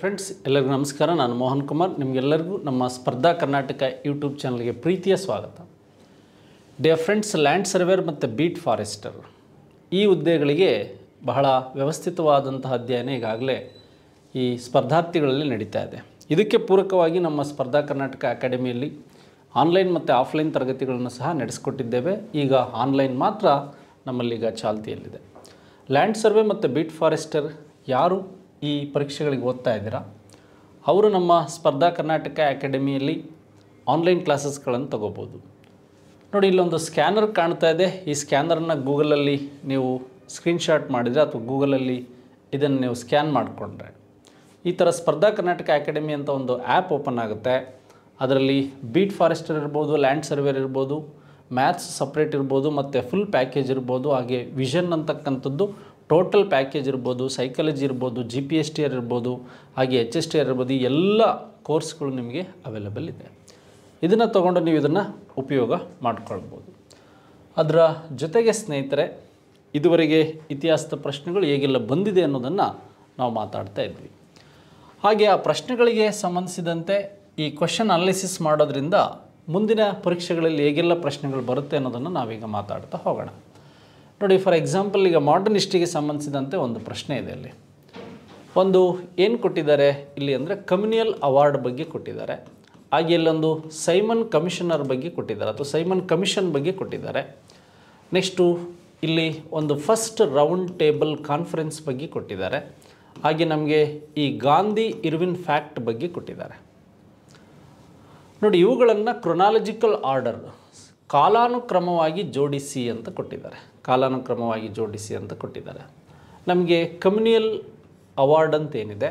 Friends, ಎಲ್ಲರಿಗೂ ನಮಸ್ಕಾರ. ನಾನು ಮೋಹನ್ ಕುಮಾರ್. ನಿಮಗೆಲ್ಲರಿಗೂ ನಮ್ಮ ಸ್ಪರ್ಧಾ ಕರ್ನಾಟಕ ಯೂಟ್ಯೂಬ್ ಚಾನಲ್ಗೆ ಪ್ರೀತಿಯ ಸ್ವಾಗತ. ಡಿಯರ್ ಫ್ರೆಂಡ್ಸ್, ಲ್ಯಾಂಡ್ ಸರ್ವೇರ್ ಮತ್ತು ಬೀಟ್ ಫಾರೆಸ್ಟರ್ ಈ ಹುದ್ದೆಗಳಿಗೆ ಬಹಳ ವ್ಯವಸ್ಥಿತವಾದಂತಹ ಅಧ್ಯಯನ ಈಗಾಗಲೇ ಈ ಸ್ಪರ್ಧಾರ್ಥಿಗಳಲ್ಲಿ ನಡೀತಾ ಇದೆ. ಇದಕ್ಕೆ ಪೂರಕವಾಗಿ ನಮ್ಮ ಸ್ಪರ್ಧಾ ಕರ್ನಾಟಕ ಅಕಾಡೆಮಿಯಲ್ಲಿ ಆನ್ಲೈನ್ ಮತ್ತು ಆಫ್ಲೈನ್ ತರಗತಿಗಳನ್ನು ಸಹ ನಡೆಸಿಕೊಟ್ಟಿದ್ದೇವೆ. ಈಗ ಆನ್ಲೈನ್ ಮಾತ್ರ ನಮ್ಮಲ್ಲೀಗ ಚಾಲ್ತಿಯಲ್ಲಿದೆ. ಲ್ಯಾಂಡ್ ಸರ್ವೆ ಮತ್ತು ಬೀಟ್ ಫಾರೆಸ್ಟರ್ ಯಾರು ಈ ಪರೀಕ್ಷೆಗಳಿಗೆ ಓದ್ತಾ ಇದ್ದೀರಾ, ಅವರು ನಮ್ಮ ಸ್ಪರ್ಧಾ ಕರ್ನಾಟಕ ಅಕಾಡೆಮಿಯಲ್ಲಿ ಆನ್ಲೈನ್ ಕ್ಲಾಸಸ್ಗಳನ್ನು ತಗೋಬೋದು. ನೋಡಿ, ಇಲ್ಲೊಂದು ಸ್ಕ್ಯಾನರ್ ಕಾಣ್ತಾ ಇದೆ. ಈ ಸ್ಕ್ಯಾನರನ್ನು ಗೂಗಲಲ್ಲಿ ನೀವು ಸ್ಕ್ರೀನ್ಶಾಟ್ ಮಾಡಿದರೆ ಅಥವಾ ಗೂಗಲಲ್ಲಿ ಇದನ್ನು ನೀವು ಸ್ಕ್ಯಾನ್ ಮಾಡಿಕೊಂಡ್ರೆ ಈ ಥರ ಸ್ಪರ್ಧಾ ಕರ್ನಾಟಕ ಅಕಾಡೆಮಿ ಅಂತ ಒಂದು ಆ್ಯಪ್ ಓಪನ್ ಆಗುತ್ತೆ. ಅದರಲ್ಲಿ ಬೀಟ್ ಫಾರೆಸ್ಟರ್ ಇರ್ಬೋದು, ಲ್ಯಾಂಡ್ ಸರ್ವೇರ್ ಇರ್ಬೋದು, ಮ್ಯಾಥ್ಸ್ ಸಪ್ರೇಟ್ ಇರ್ಬೋದು, ಮತ್ತು ಫುಲ್ ಪ್ಯಾಕೇಜ್ ಇರ್ಬೋದು, ಹಾಗೆ ವಿಷನ್ ಅಂತಕ್ಕಂಥದ್ದು ಟೋಟಲ್ ಪ್ಯಾಕೇಜ್ ಇರ್ಬೋದು, ಸೈಕಾಲಜಿ ಇರ್ಬೋದು, GPSTR ಇರ್ಬೋದು, ಹಾಗೆ HSTR ಇರ್ಬೋದು. ಈ ಎಲ್ಲ ಕೋರ್ಸ್ಗಳು ನಿಮಗೆ ಅವೈಲೇಬಲ್ ಇದೆ. ಇದನ್ನು ತೊಗೊಂಡು ನೀವು ಇದನ್ನು ಉಪಯೋಗ ಮಾಡಿಕೊಳ್ಬೋದು. ಅದರ ಜೊತೆಗೆ ಸ್ನೇಹಿತರೆ, ಇದುವರೆಗೆ ಇತಿಹಾಸದ ಪ್ರಶ್ನೆಗಳು ಹೇಗೆಲ್ಲ ಬಂದಿದೆ ಅನ್ನೋದನ್ನು ನಾವು ಮಾತಾಡ್ತಾ ಇದ್ವಿ. ಹಾಗೆ ಆ ಪ್ರಶ್ನೆಗಳಿಗೆ ಸಂಬಂಧಿಸಿದಂತೆ ಈ ಕ್ವೆಶ್ಚನ್ ಅನಾಲಿಸಿಸ್ ಮಾಡೋದ್ರಿಂದ ಮುಂದಿನ ಪರೀಕ್ಷೆಗಳಲ್ಲಿ ಹೇಗೆಲ್ಲ ಪ್ರಶ್ನೆಗಳು ಬರುತ್ತೆ ಅನ್ನೋದನ್ನು ನಾವೀಗ ಮಾತಾಡ್ತಾ ಹೋಗೋಣ. ನೋಡಿ, ಫಾರ್ ಎಕ್ಸಾಂಪಲ್, ಈಗ ಮಾಡರ್ನ್ ಹಿಸ್ಟ್ರಿಗೆ ಸಂಬಂಧಿಸಿದಂತೆ ಒಂದು ಪ್ರಶ್ನೆ ಇದೆ. ಅಲ್ಲಿ ಒಂದು ಏನು ಕೊಟ್ಟಿದ್ದಾರೆ ಇಲ್ಲಿ ಅಂದರೆ ಕಮ್ಯುನಿಯಲ್ ಅವಾರ್ಡ್ ಬಗ್ಗೆ ಕೊಟ್ಟಿದ್ದಾರೆ. ಹಾಗೆ ಇಲ್ಲೊಂದು ಸೈಮನ್ ಕಮಿಷನರ್ ಬಗ್ಗೆ ಕೊಟ್ಟಿದ್ದಾರೆ ಅಥವಾ ಸೈಮನ್ ಕಮಿಷನ್ ಬಗ್ಗೆ ಕೊಟ್ಟಿದ್ದಾರೆ. ನೆಕ್ಸ್ಟು ಇಲ್ಲಿ ಒಂದು ಫಸ್ಟ್ ರೌಂಡ್ ಟೇಬಲ್ ಕಾನ್ಫರೆನ್ಸ್ ಬಗ್ಗೆ ಕೊಟ್ಟಿದ್ದಾರೆ. ಹಾಗೆ ನಮಗೆ ಈ ಗಾಂಧಿ ಇರ್ವಿನ್ ಫ್ಯಾಕ್ಟ್ ಬಗ್ಗೆ ಕೊಟ್ಟಿದ್ದಾರೆ. ನೋಡಿ, ಇವುಗಳನ್ನು ಕ್ರೊನಾಲಜಿಕಲ್ ಆರ್ಡರ್ ಕಾಲಾನುಕ್ರಮವಾಗಿ ಜೋಡಿಸಿ ಅಂತ ಕೊಟ್ಟಿದ್ದಾರೆ. ಕಾಲಾನುಕ್ರಮವಾಗಿ ಜೋಡಿಸಿ ಅಂತ ಕೊಟ್ಟಿದ್ದಾರೆ. ನಮಗೆ ಕಮ್ಯುನಿಯಲ್ ಅವಾರ್ಡ್ ಅಂತ ಏನಿದೆ,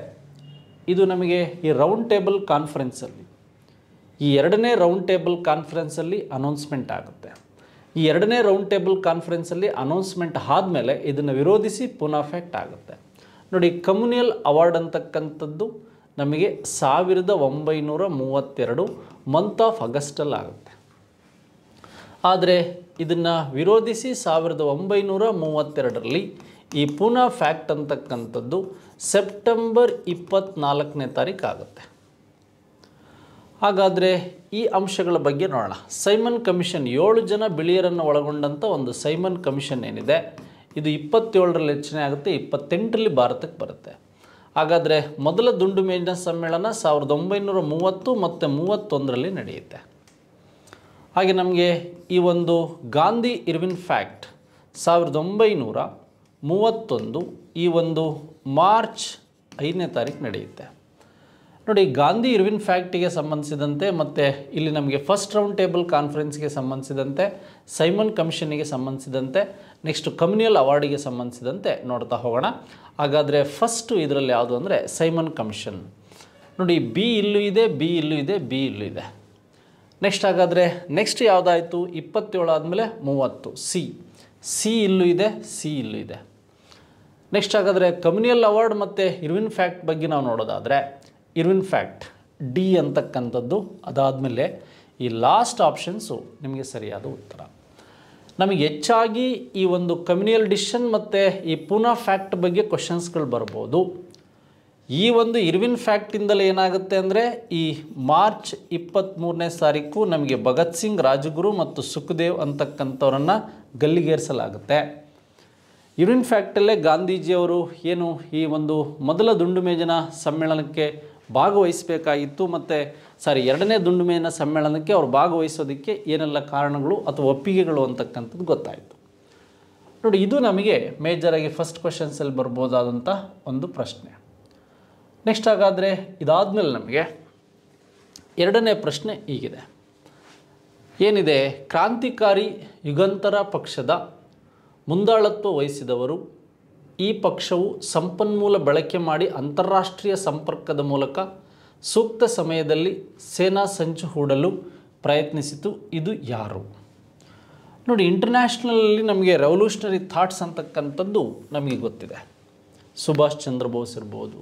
ಇದು ನಮಗೆ ಈ ರೌಂಡ್ ಟೇಬಲ್ ಕಾನ್ಫರೆನ್ಸಲ್ಲಿ, ಈ ಎರಡನೇ ರೌಂಡ್ ಟೇಬಲ್ ಕಾನ್ಫರೆನ್ಸಲ್ಲಿ ಅನೌನ್ಸ್ಮೆಂಟ್ ಆಗುತ್ತೆ. ಈ ಎರಡನೇ ರೌಂಡ್ ಟೇಬಲ್ ಕಾನ್ಫರೆನ್ಸಲ್ಲಿ ಅನೌನ್ಸ್ಮೆಂಟ್ ಆದಮೇಲೆ ಇದನ್ನು ವಿರೋಧಿಸಿ ಪುನಃ ಫ್ಯಾಕ್ಟ್ ಆಗುತ್ತೆ. ನೋಡಿ, ಕಮ್ಯುನಿಯಲ್ ಅವಾರ್ಡ್ ಅಂತಕ್ಕಂಥದ್ದು ನಮಗೆ 1932 ಮಂತ್ ಆಫ್ ಆಗಸ್ಟಲ್ಲಿ ಆಗುತ್ತೆ. ಆದರೆ ಇದನ್ನು ವಿರೋಧಿಸಿ 1932ರಲ್ಲಿ ಈ ಪೂನಾ ಫ್ಯಾಕ್ಟ್ ಅಂತಕ್ಕಂಥದ್ದು ಸೆಪ್ಟೆಂಬರ್ 24ನೇ ತಾರೀಕು ಆಗುತ್ತೆ. ಹಾಗಾದರೆ ಈ ಅಂಶಗಳ ಬಗ್ಗೆ ನೋಡೋಣ. ಸೈಮನ್ ಕಮಿಷನ್ 7 ಜನ ಬಿಳಿಯರನ್ನು ಒಳಗೊಂಡಂಥ ಒಂದು ಸೈಮನ್ ಕಮಿಷನ್ ಏನಿದೆ, ಇದು 27ರಲ್ಲಿ ರಚನೆ ಆಗುತ್ತೆ, 28ರಲ್ಲಿ ಭಾರತಕ್ಕೆ ಬರುತ್ತೆ. ಹಾಗಾದರೆ ಮೊದಲ ದುಂಡು ಮೇಜಿನ ಸಮ್ಮೇಳನ 1930 ಮತ್ತು 31ರಲ್ಲಿ ನಡೆಯುತ್ತೆ. ಹಾಗೆ ನಮಗೆ ಈ ಒಂದು ಗಾಂಧಿ ಇರ್ವಿನ್ ಫ್ಯಾಕ್ಟ್ 1931 ಈ ಒಂದು ಮಾರ್ಚ್ 5ನೇ ತಾರೀಕು ನಡೆಯುತ್ತೆ. ನೋಡಿ, ಗಾಂಧಿ ಇರ್ವಿನ್ ಫ್ಯಾಕ್ಟಿಗೆ ಸಂಬಂಧಿಸಿದಂತೆ ಮತ್ತು ಇಲ್ಲಿ ನಮಗೆ ಫಸ್ಟ್ ರೌಂಡ್ ಟೇಬಲ್ ಕಾನ್ಫರೆನ್ಸ್ಗೆ ಸಂಬಂಧಿಸಿದಂತೆ, ಸೈಮನ್ ಕಮಿಷನ್ನಿಗೆ ಸಂಬಂಧಿಸಿದಂತೆ, ನೆಕ್ಸ್ಟ್ ಕಮ್ಯುನಿಯಲ್ ಅವಾರ್ಡಿಗೆ ಸಂಬಂಧಿಸಿದಂತೆ ನೋಡ್ತಾ ಹೋಗೋಣ. ಹಾಗಾದರೆ ಫಸ್ಟು ಇದರಲ್ಲಿ ಯಾವುದು ಅಂದರೆ ಸೈಮನ್ ಕಮಿಷನ್. ನೋಡಿ, ಬಿ ಇಲ್ಲೂ ಇದೆ, ಬಿ ಇಲ್ಲೂ ಇದೆ, ಬಿ ಇಲ್ಲೂ ಇದೆ. ನೆಕ್ಸ್ಟ್ ಹಾಗಾದರೆ ನೆಕ್ಸ್ಟ್ ಯಾವುದಾಯಿತು, 27 ಆದಮೇಲೆ 30, ಸಿ ಇಲ್ಲೂ ಇದೆ, ಸಿ ಇಲ್ಲೂ ಇದೆ. ನೆಕ್ಸ್ಟ್ ಹಾಗಾದರೆ ಕಮ್ಯುನಿಯಲ್ ಅವಾರ್ಡ್ ಮತ್ತು ಇರ್ವಿನ್ ಫ್ಯಾಕ್ಟ್ ಬಗ್ಗೆ ನಾವು ನೋಡೋದಾದರೆ ಇರ್ವಿನ್ ಫ್ಯಾಕ್ಟ್ ಡಿ ಅಂತಕ್ಕಂಥದ್ದು. ಅದಾದಮೇಲೆ ಈ ಲಾಸ್ಟ್ ಆಪ್ಷನ್ಸು ನಿಮಗೆ ಸರಿಯಾದ ಉತ್ತರ. ನಮಗೆ ಹೆಚ್ಚಾಗಿ ಈ ಒಂದು ಕಮ್ಯುನಿಯಲ್ ಡಿಸಿಷನ್ ಮತ್ತು ಈ ಪೂನಾ ಫ್ಯಾಕ್ಟ್ ಬಗ್ಗೆ ಕ್ವಶನ್ಸ್ಗಳು ಬರ್ಬೋದು. ಈ ಒಂದು ಇರ್ವಿನ್ ಫ್ಯಾಕ್ಟಿಂದಲೇ ಏನಾಗುತ್ತೆ ಅಂದರೆ ಈ ಮಾರ್ಚ್ 23ನೇ ತಾರೀಕು ನಮಗೆ ಭಗತ್ ಸಿಂಗ್, ರಾಜಗುರು ಮತ್ತು ಸುಖದೇವ್ ಅಂತಕ್ಕಂಥವ್ರನ್ನು ಗಲ್ಲಿಗೇರಿಸಲಾಗುತ್ತೆ. ಇರ್ವಿನ್ ಫ್ಯಾಕ್ಟಲ್ಲೇ ಗಾಂಧೀಜಿಯವರು ಏನು ಈ ಒಂದು ಮೊದಲ ದುಂಡು ಮೇಜಿನ ಸಮ್ಮೇಳನಕ್ಕೆ ಭಾಗವಹಿಸಬೇಕಾಗಿತ್ತು, ಮತ್ತು ಎರಡನೇ ದುಂಡು ಮೇಜಿನ ಸಮ್ಮೇಳನಕ್ಕೆ ಅವರು ಭಾಗವಹಿಸೋದಕ್ಕೆ ಏನೆಲ್ಲ ಕಾರಣಗಳು ಅಥವಾ ಒಪ್ಪಿಗೆಗಳು ಅಂತಕ್ಕಂಥದ್ದು ಗೊತ್ತಾಯಿತು. ನೋಡಿ, ಇದು ನಮಗೆ ಮೇಜರಾಗಿ ಫಸ್ಟ್ ಕ್ವಶನ್ಸಲ್ಲಿ ಬರ್ಬೋದಾದಂಥ ಒಂದು ಪ್ರಶ್ನೆ. ನೆಕ್ಸ್ಟ್ ಹಾಗಾದರೆ ಇದಾದಮೇಲೆ ನಮಗೆ ಎರಡನೇ ಪ್ರಶ್ನೆ ಹೀಗಿದೆ. ಏನಿದೆ, ಕ್ರಾಂತಿಕಾರಿ ಯುಗಂತರ ಪಕ್ಷದ ಮುಂದಾಳತ್ವ ವಹಿಸಿದವರು. ಈ ಪಕ್ಷವು ಸಂಪನ್ಮೂಲ ಬಳಕೆ ಮಾಡಿ ಅಂತಾರಾಷ್ಟ್ರೀಯ ಸಂಪರ್ಕದ ಮೂಲಕ ಸೂಕ್ತ ಸಮಯದಲ್ಲಿ ಸೇನಾ ಸಂಚು ಹೂಡಲು ಪ್ರಯತ್ನಿಸಿತು. ಇದು ಯಾರು? ನೋಡಿ, ಇಂಟರ್ನ್ಯಾಷನಲಲ್ಲಿ ನಮಗೆ ರೆವಲ್ಯೂಷನರಿ ಥಾಟ್ಸ್ ಅಂತಕ್ಕಂಥದ್ದು ನಮಗೆ ಗೊತ್ತಿದೆ. ಸುಭಾಷ್ ಚಂದ್ರ ಬೋಸ್ ಇರ್ಬೋದು,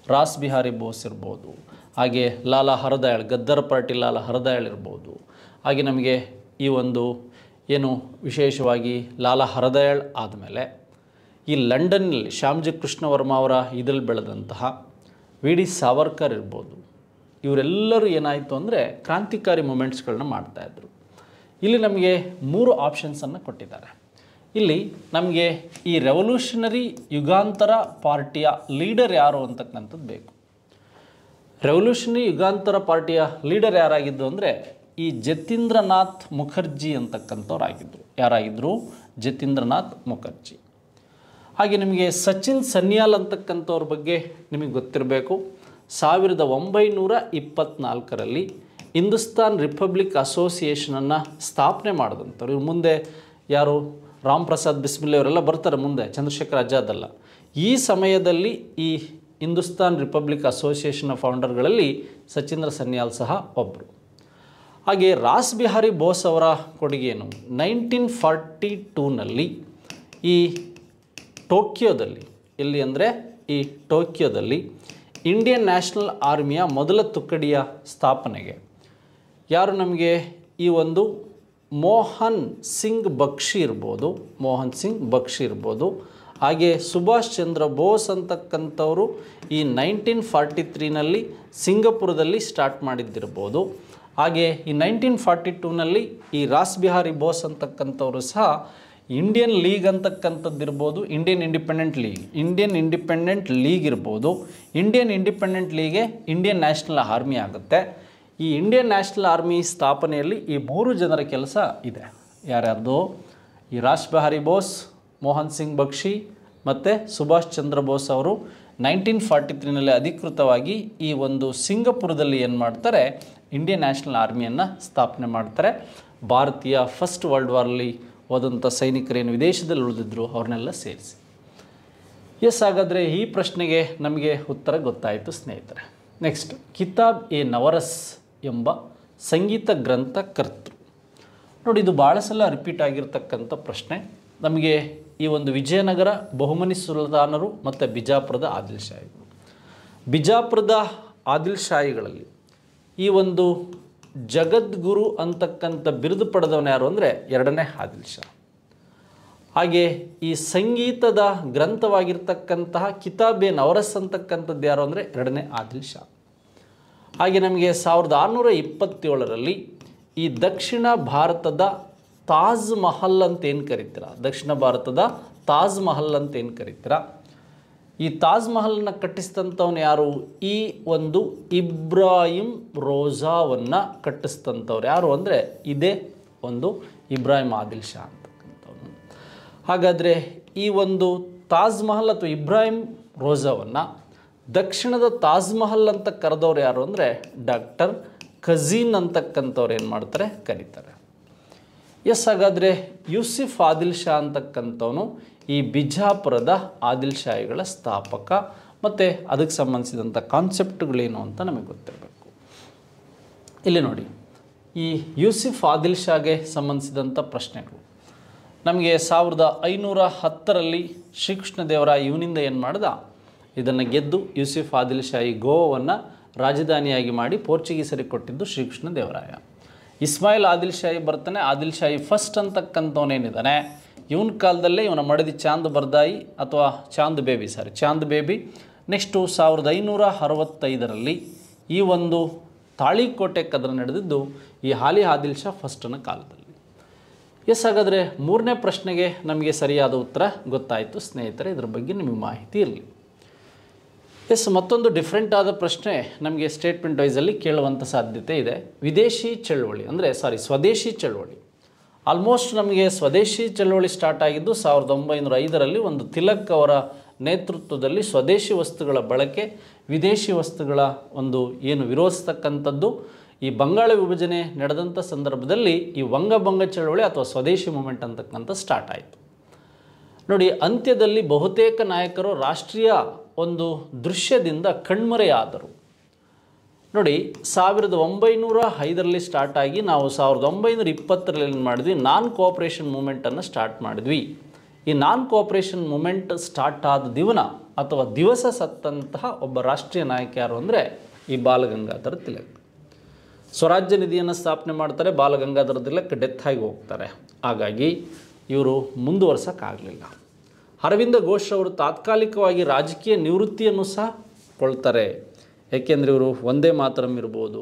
ರಾಸ್ ಬಿಹಾರಿ ಬೋಸ್ ಇರ್ಬೋದು, ಹಾಗೆ ಲಾಲಾ ಹರದಯಾಳ್, ಗದ್ದರ್ ಪಾರ್ಟಿ ಲಾಲಾ ಹರದಯಾಳ್ ಇರ್ಬೋದು. ಹಾಗೆ ನಮಗೆ ಈ ಒಂದು ಏನು ವಿಶೇಷವಾಗಿ ಲಾಲಾ ಹರದಯಾಳ್ ಆದಮೇಲೆ ಈ ಲಂಡನ್ನಲ್ಲಿ ಶ್ಯಾಮ್ಜಿ ಕೃಷ್ಣ ವರ್ಮ ಅವರ ಇದರಲ್ಲಿ ಬೆಳೆದಂತಹ ವಿ ಡಿ ಸಾವರ್ಕರ್ ಇರ್ಬೋದು, ಇವರೆಲ್ಲರೂ ಏನಾಯಿತು ಅಂದರೆ ಕ್ರಾಂತಿಕಾರಿ ಮೂಮೆಂಟ್ಸ್ಗಳನ್ನ ಮಾಡ್ತಾಯಿದ್ರು. ಇಲ್ಲಿ ನಮಗೆ 3 ಆಪ್ಷನ್ಸನ್ನು ಕೊಟ್ಟಿದ್ದಾರೆ. ಇಲ್ಲಿ ನಮಗೆ ಈ ರೆವಲ್ಯೂಷನರಿ ಯುಗಾಂತರ ಪಾರ್ಟಿಯ ಲೀಡರ್ ಯಾರು ಅಂತಕ್ಕಂಥದ್ದು ಬೇಕು. ರೆವಲ್ಯೂಷನರಿ ಯುಗಾಂತರ ಪಾರ್ಟಿಯ ಲೀಡರ್ ಯಾರಾಗಿದ್ದು ಅಂದರೆ ಈ ಜತೀಂದ್ರನಾಥ್ ಮುಖರ್ಜಿ ಅಂತಕ್ಕಂಥವ್ರು ಆಗಿದ್ದರು. ಯಾರಾಗಿದ್ದರು? ಜತೀಂದ್ರನಾಥ್ ಮುಖರ್ಜಿ. ಹಾಗೆ ನಿಮಗೆ ಸಚಿನ್ ಸನ್ಯಾಲ್ ಅಂತಕ್ಕಂಥವ್ರ ಬಗ್ಗೆ ನಿಮಗೆ ಗೊತ್ತಿರಬೇಕು. 1924ರಲ್ಲಿ ಹಿಂದೂಸ್ತಾನ್ ರಿಪಬ್ಲಿಕ್ ಅಸೋಸಿಯೇಷನನ್ನು ಸ್ಥಾಪನೆ ಮಾಡಿದಂಥವ್ರು. ಇವ್ರು ಮುಂದೆ ಯಾರು ರಾಮ್ ಪ್ರಸಾದ್ ಬಿಸ್ಮಿಲ್ ಅವರೆಲ್ಲ ಬರ್ತಾರೆ ಮುಂದೆ, ಚಂದ್ರಶೇಖರ್ ಆಜಾದ್ ಅಲ್ಲ. ಈ ಸಮಯದಲ್ಲಿ ಈ ಹಿಂದೂಸ್ತಾನ್ ರಿಪಬ್ಲಿಕ್ ಅಸೋಸಿಯೇಷನ್ನ ಫೌಂಡರ್ಗಳಲ್ಲಿ ಸಚಿಂದ್ರ ಸನ್ಯಾಲ್ ಸಹ ಒಬ್ಬರು. ಹಾಗೆ ರಾಸ್ ಬಿಹಾರಿ ಬೋಸ್ ಅವರ ಕೊಡುಗೆಯನ್ನು 1942ನಲ್ಲಿ ಈ ಟೋಕಿಯೋದಲ್ಲಿ, ಎಲ್ಲಿ ಅಂದರೆ ಈ ಟೋಕಿಯೋದಲ್ಲಿ ಇಂಡಿಯನ್ ನ್ಯಾಷನಲ್ ಆರ್ಮಿಯ ಮೊದಲ ತುಕಡಿಯ ಸ್ಥಾಪನೆಗೆ ಯಾರು ನಮಗೆ ಈ ಒಂದು ಮೋಹನ್ ಸಿಂಗ್ ಬಕ್ಷಿ ಇರ್ಬೋದು, ಹಾಗೆ ಸುಭಾಷ್ ಚಂದ್ರ ಬೋಸ್ ಅಂತಕ್ಕಂಥವರು ಈ 1943ನಲ್ಲಿ ಸಿಂಗಪುರದಲ್ಲಿ ಸ್ಟಾರ್ಟ್ ಮಾಡಿದ್ದಿರ್ಬೋದು. ಹಾಗೆ ಈ 1942ನಲ್ಲಿ ಈ ರಾಸ್ ಬಿಹಾರಿ ಬೋಸ್ ಅಂತಕ್ಕಂಥವರು ಸಹ ಇಂಡಿಯನ್ ಲೀಗ್ ಅಂತಕ್ಕಂಥದ್ದಿರ್ಬೋದು, ಇಂಡಿಯನ್ ಇಂಡಿಪೆಂಡೆಂಟ್ ಲೀಗ್ ಇರ್ಬೋದು. ಇಂಡಿಯನ್ ಇಂಡಿಪೆಂಡೆಂಟ್ ಲೀಗೆ ಇಂಡಿಯನ್ ನ್ಯಾಷನಲ್ ಆರ್ಮಿ ಆಗುತ್ತೆ. ಈ ಇಂಡಿಯನ್ ನ್ಯಾಷನಲ್ ಆರ್ಮಿ ಸ್ಥಾಪನೆಯಲ್ಲಿ ಈ 3 ಜನರ ಕೆಲಸ ಇದೆ. ಯಾರ್ಯಾರ್ದು? ಈ ರಾಸ್ ಬಿಹಾರಿ ಬೋಸ್, ಮೋಹನ್ ಸಿಂಗ್ ಬಕ್ಷಿ ಮತ್ತು ಸುಭಾಷ್ ಚಂದ್ರ ಬೋಸ್ ಅವರು 1943ನಲ್ಲಿ ಅಧಿಕೃತವಾಗಿ ಈ ಒಂದು ಸಿಂಗಪುರದಲ್ಲಿ ಏನು ಮಾಡ್ತಾರೆ, ಇಂಡಿಯನ್ ನ್ಯಾಷನಲ್ ಆರ್ಮಿಯನ್ನು ಸ್ಥಾಪನೆ ಮಾಡ್ತಾರೆ. ಭಾರತೀಯ ಫಸ್ಟ್ ವರ್ಲ್ಡ್ ವಾರಲ್ಲಿ ಹೋದಂಥ ಸೈನಿಕರೇನು ವಿದೇಶದಲ್ಲಿ ಉಳಿದಿದ್ರು ಅವ್ರನ್ನೆಲ್ಲ ಸೇರಿಸಿ. ಹಾಗಾದರೆ ಈ ಪ್ರಶ್ನೆಗೆ ನಮಗೆ ಉತ್ತರ ಗೊತ್ತಾಯಿತು ಸ್ನೇಹಿತರೆ. ನೆಕ್ಸ್ಟ್, ಕಿತಾಬ್ ಎ ನವರಸ್ ಎಂಬ ಸಂಗೀತ ಗ್ರಂಥ ಕರ್ತೃ. ನೋಡಿ, ಇದು ಭಾಳ ಸಲ ರಿಪೀಟ್ ಆಗಿರ್ತಕ್ಕಂಥ ಪ್ರಶ್ನೆ. ನಮಗೆ ಈ ಒಂದು ವಿಜಯನಗರ ಬಹುಮನಿ ಸುಲ್ತಾನರು ಮತ್ತು ಬಿಜಾಪುರದ ಆದಿಲ್ ಶಾಹಿಗಳು. ಬಿಜಾಪುರದ ಆದಿಲ್ ಶಾಹಿಗಳಲ್ಲಿ ಈ ಒಂದು ಜಗದ್ಗುರು ಅಂತಕ್ಕಂಥ ಬಿರುದು ಪಡೆದವನು ಯಾರು ಅಂದರೆ 2ನೇ ಆದಿಲ್ ಶಾ. ಹಾಗೆ ಈ ಸಂಗೀತದ ಗ್ರಂಥವಾಗಿರ್ತಕ್ಕಂತಹ ಕಿತಾಬ್ ಎ ನವರಸ್ ಅಂತಕ್ಕಂಥದ್ದು ಯಾರು ಅಂದರೆ 2ನೇ ಆದಿಲ್ ಶಾ. ಹಾಗೆ ನಮಗೆ 1627ರಲ್ಲಿ ಈ ದಕ್ಷಿಣ ಭಾರತದ ತಾಜ್ ಮಹಲ್ ಅಂತ ಏನು ಕರಿತೀರಾ, ದಕ್ಷಿಣ ಭಾರತದ ತಾಜ್ ಮಹಲ್ ಅಂತ ಏನು ಕರಿತೀರಾ, ಈ ತಾಜ್ ಮಹಲ್ನ ಕಟ್ಟಿಸಿದಂಥವ್ನು ಯಾರು? ಈ ಒಂದು ಇಬ್ರಾಹಿಂ ರೋಜಾವನ್ನು ಕಟ್ಟಿಸಿದಂಥವ್ರು ಯಾರು ಅಂದರೆ ಇದೇ ಒಂದು ಇಬ್ರಾಹಿಂ ಆದಿಲ್ ಶಾ ಅಂತಕ್ಕಂಥವ್ನು. ಹಾಗಾದರೆ ಈ ಒಂದು ತಾಜ್ ಮಹಲ್ ಅಥವಾ ಇಬ್ರಾಹಿಂ ರೋಜಾವನ್ನು ದಕ್ಷಿಣದ ತಾಜ್ ಮಹಲ್ ಅಂತ ಕರೆದವ್ರು ಯಾರು ಅಂದರೆ ಡಾಕ್ಟರ್ ಖಜೀನ್ ಅಂತಕ್ಕಂಥವ್ರು ಏನು ಮಾಡ್ತಾರೆ, ಕರೀತಾರೆ. ಹಾಗಾದರೆ ಯೂಸಿಫ್ ಆದಿಲ್ ಶಾ ಅಂತಕ್ಕಂಥವನು ಈ ಬಿಜಾಪುರದ ಆದಿಲ್ ಶಾಹಿಗಳ ಸ್ಥಾಪಕ. ಮತ್ತು ಅದಕ್ಕೆ ಸಂಬಂಧಿಸಿದಂಥ ಕಾನ್ಸೆಪ್ಟ್ಗಳೇನು ಅಂತ ನಮಗೆ ಗೊತ್ತಿರಬೇಕು. ಇಲ್ಲಿ ನೋಡಿ, ಈ ಯೂಸಿಫ್ ಆದಿಲ್ ಶಾಗೆ ಸಂಬಂಧಿಸಿದಂಥ ಪ್ರಶ್ನೆಗಳು ನಮಗೆ 1510ರಲ್ಲಿ ಶ್ರೀಕೃಷ್ಣದೇವರಾಯ ಇವನಿಂದ ಏನು ಮಾಡ್ದ, ಇದನ್ನು ಗೆದ್ದು ಯೂಸಿಫ್ ಆದಿಲ್ ಶಾಹಿ ಗೋವಾವನ್ನು ರಾಜಧಾನಿಯಾಗಿ ಮಾಡಿ ಪೋರ್ಚುಗೀಸರಿಗೆ ಕೊಟ್ಟಿದ್ದು ಶ್ರೀಕೃಷ್ಣದೇವರಾಯ. ಇಸ್ಮಾಯಿಲ್ ಆದಿಲ್ ಶಾಹಿ ಬರ್ತಾನೆ. ಆದಿಲ್ ಶಾಹಿ ಫಸ್ಟ್ ಅಂತಕ್ಕಂಥವನೇನಿದ್ದಾನೆ, ಇವನ ಕಾಲದಲ್ಲೇ ಇವನ ಮಡದಿ ಚಾಂದ್ ಬೇಬಿ. ನೆಕ್ಸ್ಟು 1565ರಲ್ಲಿ ಈ ಒಂದು ತಾಳಿಕೋಟೆ ಕದನ ನಡೆದಿದ್ದು ಈ ಹಾಲಿ ಆದಿಲ್ ಶಾ ಫಸ್ಟನ ಕಾಲದಲ್ಲಿ. ಹಾಗಾದರೆ 3ನೇ ಪ್ರಶ್ನೆಗೆ ನಮಗೆ ಸರಿಯಾದ ಉತ್ತರ ಗೊತ್ತಾಯಿತು ಸ್ನೇಹಿತರೆ. ಇದರ ಬಗ್ಗೆ ನಿಮಗೆ ಮಾಹಿತಿ ಇರಲಿ. ಮತ್ತೊಂದು ಡಿಫ್ರೆಂಟ್ ಆದ ಪ್ರಶ್ನೆ ನಮಗೆ ಸ್ಟೇಟ್ಮೆಂಟ್ ವೈಸಲ್ಲಿ ಕೇಳುವಂಥ ಸಾಧ್ಯತೆ ಇದೆ. ಸ್ವದೇಶಿ ಚಳವಳಿ. ಆಲ್ಮೋಸ್ಟ್ ನಮಗೆ ಸ್ವದೇಶಿ ಚಳವಳಿ ಸ್ಟಾರ್ಟ್ ಆಗಿದ್ದು 1905ರಲ್ಲಿ ಒಂದು ತಿಲಕ್ ಅವರ ನೇತೃತ್ವದಲ್ಲಿ ಸ್ವದೇಶಿ ವಸ್ತುಗಳ ಬಳಕೆ, ವಿದೇಶಿ ವಸ್ತುಗಳ ಒಂದು ಏನು ವಿರೋಧಿಸ್ತಕ್ಕಂಥದ್ದು ಈ ಬಂಗಾಳ ವಿಭಜನೆ ನಡೆದಂಥ ಸಂದರ್ಭದಲ್ಲಿ ಈ ವಂಗಭಂಗ ಚಳವಳಿ ಅಥವಾ ಸ್ವದೇಶಿ ಮೂಮೆಂಟ್ ಅಂತಕ್ಕಂಥ ಸ್ಟಾರ್ಟ್ ಆಯಿತು. ನೋಡಿ, ಅಂತ್ಯದಲ್ಲಿ ಬಹುತೇಕ ನಾಯಕರು ರಾಷ್ಟ್ರೀಯ ಒಂದು ದೃಶ್ಯದಿಂದ ಕಣ್ಮರೆಯಾದರು. ನೋಡಿ, 1905ರಲ್ಲಿ ಸ್ಟಾರ್ಟ್ ಆಗಿ ನಾವು 1920ರಲ್ಲಿ ಏನು ಮಾಡಿದ್ವಿ, ನಾನ್ ಕೋಆಪರೇಷನ್ ಮೂಮೆಂಟನ್ನು ಸ್ಟಾರ್ಟ್ ಮಾಡಿದ್ವಿ. ಈ ನಾನ್ ಕೋಆಪರೇಷನ್ ಮೂಮೆಂಟ್ ಸ್ಟಾರ್ಟ್ ಆದ ದಿವಸ ಸತ್ತಂತಹ ಒಬ್ಬ ರಾಷ್ಟ್ರೀಯ ನಾಯಕ ಯಾರು ಅಂದರೆ ಈ ಬಾಲಗಂಗಾಧರ ತಿಲಕ್. ಸ್ವರಾಜ್ಯ ನಿಧಿಯನ್ನು ಸ್ಥಾಪನೆ ಮಾಡ್ತಾರೆ. ಬಾಲಗಂಗಾಧರ ತಿಲಕ್ ಡೆತ್ ಆಗಿ ಹೋಗ್ತಾರೆ. ಹಾಗಾಗಿ ಇವರು ಮುಂದುವರ್ಸೋಕ್ಕಾಗಲಿಲ್ಲ. ಅರವಿಂದ ಘೋಷ್ ಅವರು ತಾತ್ಕಾಲಿಕವಾಗಿ ರಾಜಕೀಯ ನಿವೃತ್ತಿಯನ್ನು ಸಹ ಕೊಳ್ತಾರೆ. ಏಕೆಂದರೆ ಇವರು ಒಂದೇ ಮಾತರಂ ಇರ್ಬೋದು,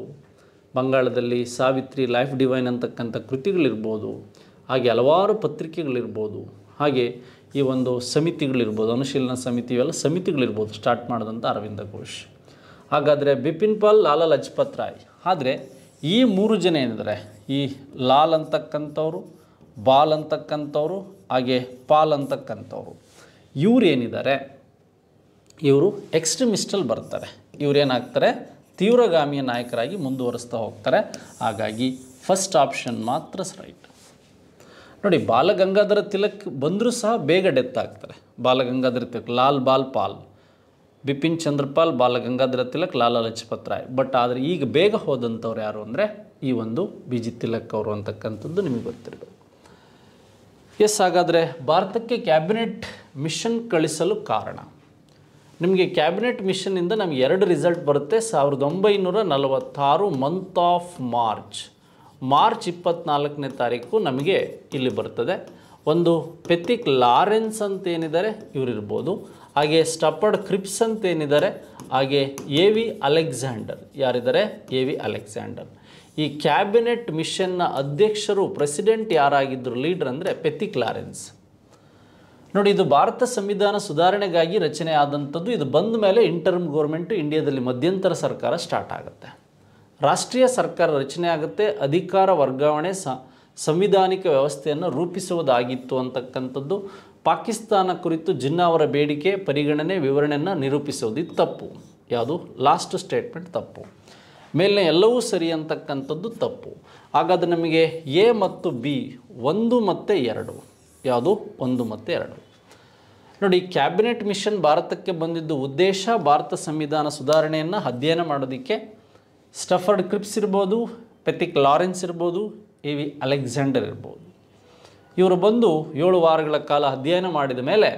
ಬಂಗಾಳದಲ್ಲಿ ಸಾವಿತ್ರಿ, ಲೈಫ್ ಡಿವೈನ್ ಅಂತಕ್ಕಂಥ ಕೃತಿಗಳಿರ್ಬೋದು, ಹಾಗೆ ಹಲವಾರು ಪತ್ರಿಕೆಗಳಿರ್ಬೋದು, ಹಾಗೆ ಈ ಒಂದು ಸಮಿತಿಗಳಿರ್ಬೋದು, ಅನುಶೀಲನ ಸಮಿತಿ, ಇವೆಲ್ಲ ಸಮಿತಿಗಳಿರ್ಬೋದು ಸ್ಟಾರ್ಟ್ ಮಾಡಿದಂಥ ಅರವಿಂದ ಘೋಷ್. ಹಾಗಾದರೆ ಬಿಪಿನ್ ಪಾಲ್, ಲಾಲಾ ಲಜಪತ್ ರಾಯ್. ಆದರೆ ಈ 3 ಜನ ಏನಿದ್ದಾರೆ, ಈ ಲಾಲ್ ಅಂತಕ್ಕಂಥವ್ರು, ಬಾಲ್ ಅಂತಕ್ಕಂಥವ್ರು, ಹಾಗೆ ಪಾಲ್ ಅಂತಕ್ಕಂಥವ್ರು, ಇವರೇನಿದ್ದಾರೆ ಇವರು ಎಕ್ಸ್ಟ್ರೀಮಿಸ್ಟಲ್ಲಿ ಬರ್ತಾರೆ. ಇವರೇನಾಗ್ತಾರೆ, ತೀವ್ರಗಾಮಿಯ ನಾಯಕರಾಗಿ ಮುಂದುವರಿಸ್ತಾ ಹೋಗ್ತಾರೆ. ಹಾಗಾಗಿ ಫಸ್ಟ್ ಆಪ್ಷನ್ ಮಾತ್ರ ರೈಟ್. ನೋಡಿ, ಬಾಲಗಂಗಾಧರ ತಿಲಕ್ ಬಂದರೂ ಸಹ ಬೇಗ ಡೆತ್ ಆಗ್ತಾರೆ. ಬಾಲಗಂಗಾಧರ ತಿಲಕ್, ಲಾಲ್, ಬಾಲ್, ಪಾಲ್, ಬಿಪಿನ್ ಚಂದ್ರಪಾಲ್, ಬಾಲಗಂಗಾಧರ ತಿಲಕ್, ಲಾಲಾ ಲಜಪತ್ ರಾಯ್. ಬಟ್ ಆದರೆ ಈಗ ಬೇಗ ಹೋದಂಥವ್ರು ಯಾರು ಅಂದರೆ ಈ ಒಂದು ಬಿ ಜಿ ತಿಲಕ್ ಅವರು ಅಂತಕ್ಕಂಥದ್ದು ನಿಮಗೆ ಗೊತ್ತಿರಬೇಕು. ಎಸ್, ಹಾಗಾದರೆ ಭಾರತಕ್ಕೆ ಕ್ಯಾಬಿನೆಟ್ ಮಿಷನ್ ಕಳಿಸಲು ಕಾರಣ, ನಿಮಗೆ ಕ್ಯಾಬಿನೆಟ್ ಮಿಷನ್ನಿಂದ ನಮಗೆ 2 ರಿಸಲ್ಟ್ ಬರುತ್ತೆ. 1946 ಮಂತ್ ಆಫ್ ಮಾರ್ಚ್ 24ನೇ ತಾರೀಕು ನಮಗೆ ಇಲ್ಲಿ ಬರ್ತದೆ. ಒಂದು ಪೆಥಿಕ್ ಲಾರೆನ್ಸ್ ಅಂತ ಏನಿದ್ದಾರೆ ಇವರಿರ್ಬೋದು, ಹಾಗೆ ಸ್ಟಫರ್ಡ್ ಕ್ರಿಪ್ಸ್ ಅಂತ ಏನಿದ್ದಾರೆ, ಹಾಗೆ ಎ ವಿ ಅಲೆಕ್ಸಾಂಡರ್. ಯಾರಿದ್ದಾರೆ? A V Alexander. ಈ ಕ್ಯಾಬಿನೆಟ್ ಮಿಷನ್ನ ಅಧ್ಯಕ್ಷರು, ಪ್ರೆಸಿಡೆಂಟ್ ಯಾರಾಗಿದ್ದರು, ಲೀಡರ್ ಅಂದರೆ ಪೆಥಿಕ್ ಲಾರೆನ್ಸ್. ನೋಡಿ, ಇದು ಭಾರತ ಸಂವಿಧಾನ ಸುಧಾರಣೆಗಾಗಿ ರಚನೆ ಆದಂಥದ್ದು. ಇದು ಬಂದ ಮೇಲೆ ಇಂಟರ್ಮ್ ಗೌರ್ಮೆಂಟು ಇಂಡಿಯಾದಲ್ಲಿ ಮಧ್ಯಂತರ ಸರ್ಕಾರ ಸ್ಟಾರ್ಟ್ ಆಗುತ್ತೆ. ರಾಷ್ಟ್ರೀಯ ಸರ್ಕಾರ ರಚನೆ ಆಗುತ್ತೆ. ಅಧಿಕಾರ ವರ್ಗಾವಣೆ ಸಂವಿಧಾನಿಕ ವ್ಯವಸ್ಥೆಯನ್ನು ರೂಪಿಸುವುದಾಗಿತ್ತು ಅಂತಕ್ಕಂಥದ್ದು. ಪಾಕಿಸ್ತಾನ ಕುರಿತು ಜಿನ್ನಾ ಅವರ ಬೇಡಿಕೆ, ಪರಿಗಣನೆ, ವಿವರಣೆಯನ್ನು ನಿರೂಪಿಸುವುದು ಇದು ತಪ್ಪು. ಯಾವುದು? ಲಾಸ್ಟ್ ಸ್ಟೇಟ್ಮೆಂಟ್ ತಪ್ಪು. ಮೇಲಿನ ಎಲ್ಲವೂ ಸರಿ ಅಂತಕ್ಕಂಥದ್ದು ತಪ್ಪು. ಹಾಗಾದರೆ ನಮಗೆ ಎ ಮತ್ತು ಬಿ 1 ಮತ್ತು 2 ಯಾವುದು? 1 ಮತ್ತು 2. ನೋಡಿ, ಕ್ಯಾಬಿನೆಟ್ ಮಿಷನ್ ಭಾರತಕ್ಕೆ ಬಂದಿದ್ದು ಉದ್ದೇಶ ಭಾರತ ಸಂವಿಧಾನ ಸುಧಾರಣೆಯನ್ನು ಅಧ್ಯಯನ ಮಾಡೋದಕ್ಕೆ. ಸ್ಟಫರ್ಡ್ ಕ್ರಿಪ್ಸ್ ಇರ್ಬೋದು, ಪೆಥಿಕ್ ಲಾರೆನ್ಸ್ ಇರ್ಬೋದು, ಎ ವಿ ಅಲೆಕ್ಸಾಂಡರ್ ಇರ್ಬೋದು. ಇವರು ಬಂದು 7 ವಾರಗಳ ಕಾಲ ಅಧ್ಯಯನ ಮಾಡಿದ ಮೇಲೆ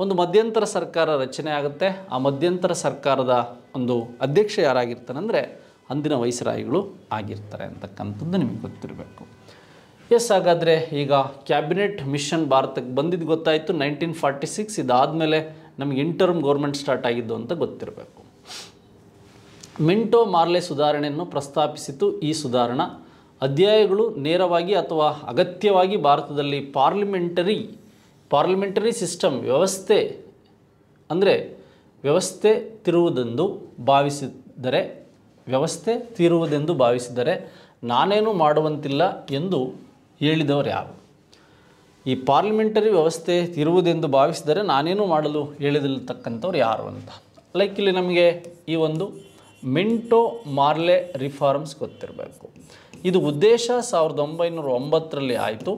ಒಂದು ಮಧ್ಯಂತರ ಸರ್ಕಾರ ರಚನೆ ಆಗುತ್ತೆ. ಆ ಮಧ್ಯಂತರ ಸರ್ಕಾರದ ಒಂದು ಅಧ್ಯಕ್ಷ ಯಾರಾಗಿರ್ತಾರೆ ಅಂದರೆ ಅಂದಿನ ವೈಸ್ರಾಯಿಗಳು ಆಗಿರ್ತಾರೆ ಅಂತಕ್ಕಂಥದ್ದು ನಿಮಗೆ ಗೊತ್ತಿರಬೇಕು. ಎಸ್, ಹಾಗಾದರೆ ಈಗ ಕ್ಯಾಬಿನೆಟ್ ಮಿಷನ್ ಭಾರತಕ್ಕೆ ಬಂದಿದ್ದು ಗೊತ್ತಾಯಿತು 1946. ಇದಾದಮೇಲೆ ನಮಗೆ ಇಂಟರ್ಮ್ ಗೌರ್ಮೆಂಟ್ ಸ್ಟಾರ್ಟ್ ಆಗಿದ್ದು ಅಂತ ಗೊತ್ತಿರಬೇಕು. ಮಿಂಟೋ ಮಾರ್ಲೆ ಸುಧಾರಣೆಯನ್ನು ಪ್ರಸ್ತಾಪಿಸಿತು. ಈ ಸುಧಾರಣಾ ಅಧ್ಯಾಯಗಳು ನೇರವಾಗಿ ಅಥವಾ ಅಗತ್ಯವಾಗಿ ಭಾರತದಲ್ಲಿ ಪಾರ್ಲಿಮೆಂಟರಿ ಸಿಸ್ಟಮ್ ವ್ಯವಸ್ಥೆ ತಿರುವುದೆಂದು ಭಾವಿಸಿದರೆ ನಾನೇನು ಮಾಡುವಂತಿಲ್ಲ ಎಂದು ಹೇಳಿದವರು ಯಾರು? ಈ ಪಾರ್ಲಿಮೆಂಟರಿ ವ್ಯವಸ್ಥೆ ತಿರುವುದೆಂದು ಭಾವಿಸಿದರೆ ನಾನೇನು ಮಾಡಲು ಹೇಳಿದಿರ್ತಕ್ಕಂಥವ್ರು ಯಾರು ಅಂತ. ಲೈಕ್ ಇಲ್ಲಿ ನಮಗೆ ಈ ಒಂದು ಮಿಂಟೋ ಮಾರ್ಲೆ ರಿಫಾರ್ಮ್ಸ್ ಗೊತ್ತಿರಬೇಕು. ಇದು ಉದ್ದೇಶ 1909ರಲ್ಲಿ ಆಯಿತು.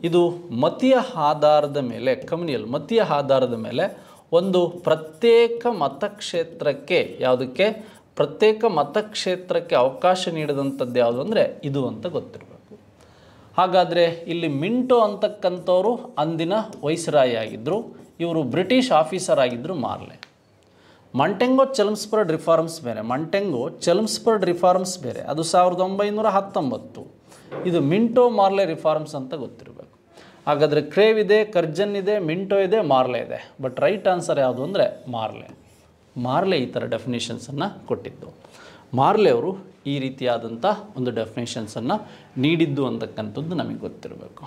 ಇದು ಮತೀಯ ಆಧಾರದ ಮೇಲೆ, ಕಮ್ಯುನಿಯಲ್ ಮತೀಯ ಆಧಾರದ ಮೇಲೆ ಒಂದು ಪ್ರತ್ಯೇಕ ಮತಕ್ಷೇತ್ರಕ್ಕೆ, ಯಾವುದಕ್ಕೆ? ಪ್ರತ್ಯೇಕ ಮತಕ್ಷೇತ್ರಕ್ಕೆ ಅವಕಾಶ ನೀಡಿದಂಥದ್ದು ಯಾವುದು ಅಂದರೆ ಇದು ಅಂತ ಗೊತ್ತಿರಬೇಕು. ಹಾಗಾದರೆ ಇಲ್ಲಿ ಮಿಂಟೋ ಅಂತಕ್ಕಂಥವರು ಅಂದಿನ ವೈಸ್ರಾಯಿ ಆಗಿದ್ದರು. ಇವರು ಬ್ರಿಟಿಷ್ ಆಫೀಸರ್ ಆಗಿದ್ದರು ಮಾರ್ಲೆ. ಮಂಟೆಂಗೋ ಚೆಲ್ಮ್ಸ್ಫರ್ಡ್ ರಿಫಾರ್ಮ್ಸ್ ಬೇರೆ, ಅದು 1919. ಇದು ಮಿಂಟೋ ಮಾರ್ಲೆ ರಿಫಾರ್ಮ್ಸ್ ಅಂತ ಗೊತ್ತಿರಬೇಕು. ಹಾಗಾದರೆ ಕ್ರೇವ್ ಇದೆ, ಕರ್ಜನ್ ಇದೆ, ಮಿಂಟೋ ಇದೆ, ಮಾರ್ಲೆ ಇದೆ. ಬಟ್ ರೈಟ್ ಆನ್ಸರ್ ಯಾವುದು ಅಂದರೆ ಮಾರ್ಲೆ ಈ ಥರ ಡೆಫಿನೇಷನ್ಸನ್ನು ಕೊಟ್ಟಿದ್ದು. ಮಾರ್ಲೆ ಅವರು ಈ ರೀತಿಯಾದಂಥ ಒಂದು ಡೆಫಿನೇಷನ್ಸನ್ನು ನೀಡಿದ್ದು ಅಂತಕ್ಕಂಥದ್ದು ನಮಗೆ ಗೊತ್ತಿರಬೇಕು.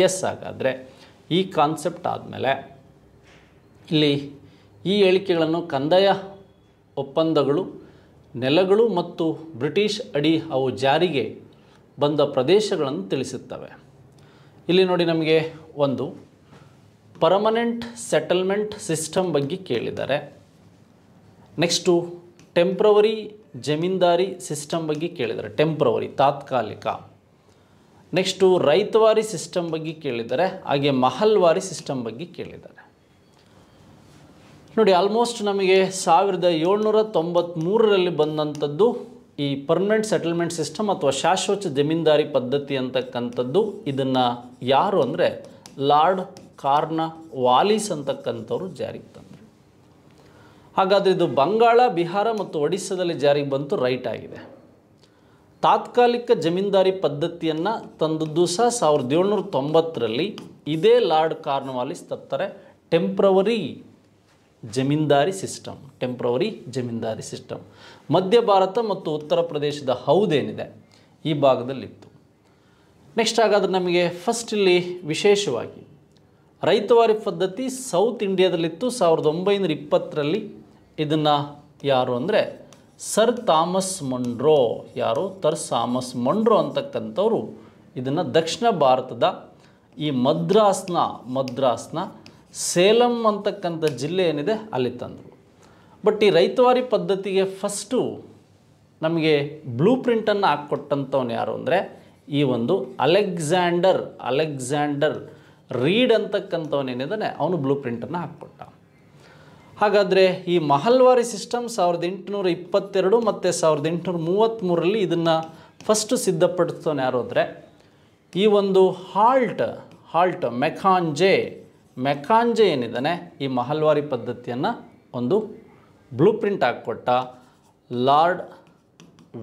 ಎಸ್, ಹಾಗಾದರೆ ಈ ಕಾನ್ಸೆಪ್ಟ್ ಆದಮೇಲೆ ಇಲ್ಲಿ ಈ ಹೇಳಿಕೆಗಳನ್ನು ಕಂದಾಯ ಒಪ್ಪಂದಗಳು, ನೆಲಗಳು ಮತ್ತು ಬ್ರಿಟಿಷ್ ಅಡಿ ಅವು ಜಾರಿಗೆ ಬಂದ ಪ್ರದೇಶಗಳನ್ನು ತಿಳಿಸುತ್ತವೆ. ಇಲ್ಲಿ ನೋಡಿ, ನಮಗೆ ಒಂದು ಪರ್ಮನೆಂಟ್ ಸೆಟಲ್ಮೆಂಟ್ ಸಿಸ್ಟಮ್ ಬಗ್ಗೆ ಕೇಳಿದ್ದಾರೆ. ನೆಕ್ಸ್ಟು ಟೆಂಪ್ರವರಿ ಜಮೀನ್ದಾರಿ ಸಿಸ್ಟಮ್ ಬಗ್ಗೆ ಕೇಳಿದ್ದಾರೆ, ಟೆಂಪ್ರವರಿ ತಾತ್ಕಾಲಿಕ. ನೆಕ್ಸ್ಟು ರೈತವಾರಿ ಸಿಸ್ಟಮ್ ಬಗ್ಗೆ ಕೇಳಿದ್ದಾರೆ, ಹಾಗೆ ಮಹಲ್ವಾರಿ ಸಿಸ್ಟಮ್ ಬಗ್ಗೆ ಕೇಳಿದ್ದಾರೆ. ನೋಡಿ, ಆಲ್ಮೋಸ್ಟ್ ನಮಗೆ 1793ರಲ್ಲಿ ಬಂದಂಥದ್ದು ಈ ಪರ್ಮನೆಂಟ್ ಸೆಟಲ್ಮೆಂಟ್ ಸಿಸ್ಟಮ್ ಅಥವಾ ಶಾಶ್ವತ ಜಮೀನ್ದಾರಿ ಪದ್ಧತಿ ಅಂತಕ್ಕಂಥದ್ದು. ಇದನ್ನು ಯಾರು ಅಂದರೆ ಲಾರ್ಡ್ ಕಾರ್ನ್ವಾಲಿಸ್ ಅಂತಕ್ಕಂಥವ್ರು ಜಾರಿಗೆ ತಂದರು. ಹಾಗಾದರೆ ಇದು ಬಂಗಾಳ, ಬಿಹಾರ ಮತ್ತು ಒಡಿಸ್ಸಾದಲ್ಲಿ ಜಾರಿಗೆ ಬಂತು, ರೈಟ್ ಆಗಿದೆ. ತಾತ್ಕಾಲಿಕ ಜಮೀನ್ದಾರಿ ಪದ್ಧತಿಯನ್ನು ತಂದದ್ದು ಸಹ 1790ರಲ್ಲಿ ಇದೇ ಲಾರ್ಡ್ ಕಾರ್ನ್ವಾಲಿಸ್ ತರ್ತಾರೆ. ಟೆಂಪ್ರವರಿ ಜಮೀನ್ದಾರಿ ಸಿಸ್ಟಮ್ ಮಧ್ಯ ಭಾರತ ಮತ್ತು ಉತ್ತರ ಪ್ರದೇಶದ ಹೌದೇನಿದೆ ಈ ಭಾಗದಲ್ಲಿತ್ತು. ನೆಕ್ಸ್ಟ್ ಹಾಗಾದ್ರೆ ನಮಗೆ ಫಸ್ಟ್ ಇಲ್ಲಿ ವಿಶೇಷವಾಗಿ ರೈತವಾರಿ ಪದ್ಧತಿ ಸೌತ್ ಇಂಡಿಯಾದಲ್ಲಿತ್ತು. 1920ರಲ್ಲಿ ಇದನ್ನು ಯಾರು ಅಂದರೆ ಸರ್ ಥಾಮಸ್ ಮೊಂಡ್ರೋ ಅಂತಕ್ಕಂಥವ್ರು ಇದನ್ನು ದಕ್ಷಿಣ ಭಾರತದ ಈ ಮದ್ರಾಸ್ನ ಸೇಲಂ ಅಂತಕ್ಕಂಥ ಜಿಲ್ಲೆ ಏನಿದೆ ಅಲ್ಲಿ ತಂದರು. ಬಟ್ ಈ ರೈತವಾರಿ ಪದ್ಧತಿಗೆ ಫಸ್ಟು ನಮಗೆ ಬ್ಲೂ ಪ್ರಿಂಟನ್ನು ಹಾಕ್ಕೊಟ್ಟಂಥವ್ನು ಯಾರು ಅಂದರೆ ಈ ಒಂದು ಅಲೆಕ್ಸಾಂಡರ್ ರೀಡ್ ಅಂತಕ್ಕಂಥವನೇನಿದ್ದಾನೆ ಅವನು ಬ್ಲೂ ಪ್ರಿಂಟನ್ನು ಹಾಕ್ಕೊಟ್ಟ. ಹಾಗಾದರೆ ಈ ಮಹಲ್ವಾರಿ ಸಿಸ್ಟಮ್ 1822 ಮತ್ತು 1833ರಲ್ಲಿ ಇದನ್ನು ಫಸ್ಟು ಸಿದ್ಧಪಡಿಸ್ತವನು ಯಾರು ಅಂದರೆ ಈ ಒಂದು ಹಾಲ್ಟ್ ಮೆಕಾಂಜೆ ಏನಿದ್ದಾನೆ ಈ ಮಹಲ್ವಾರಿ ಪದ್ಧತಿಯನ್ನು ಒಂದು ಬ್ಲೂ ಪ್ರಿಂಟ್ ಹಾಕ್ಕೊಟ್ಟ. ಲಾರ್ಡ್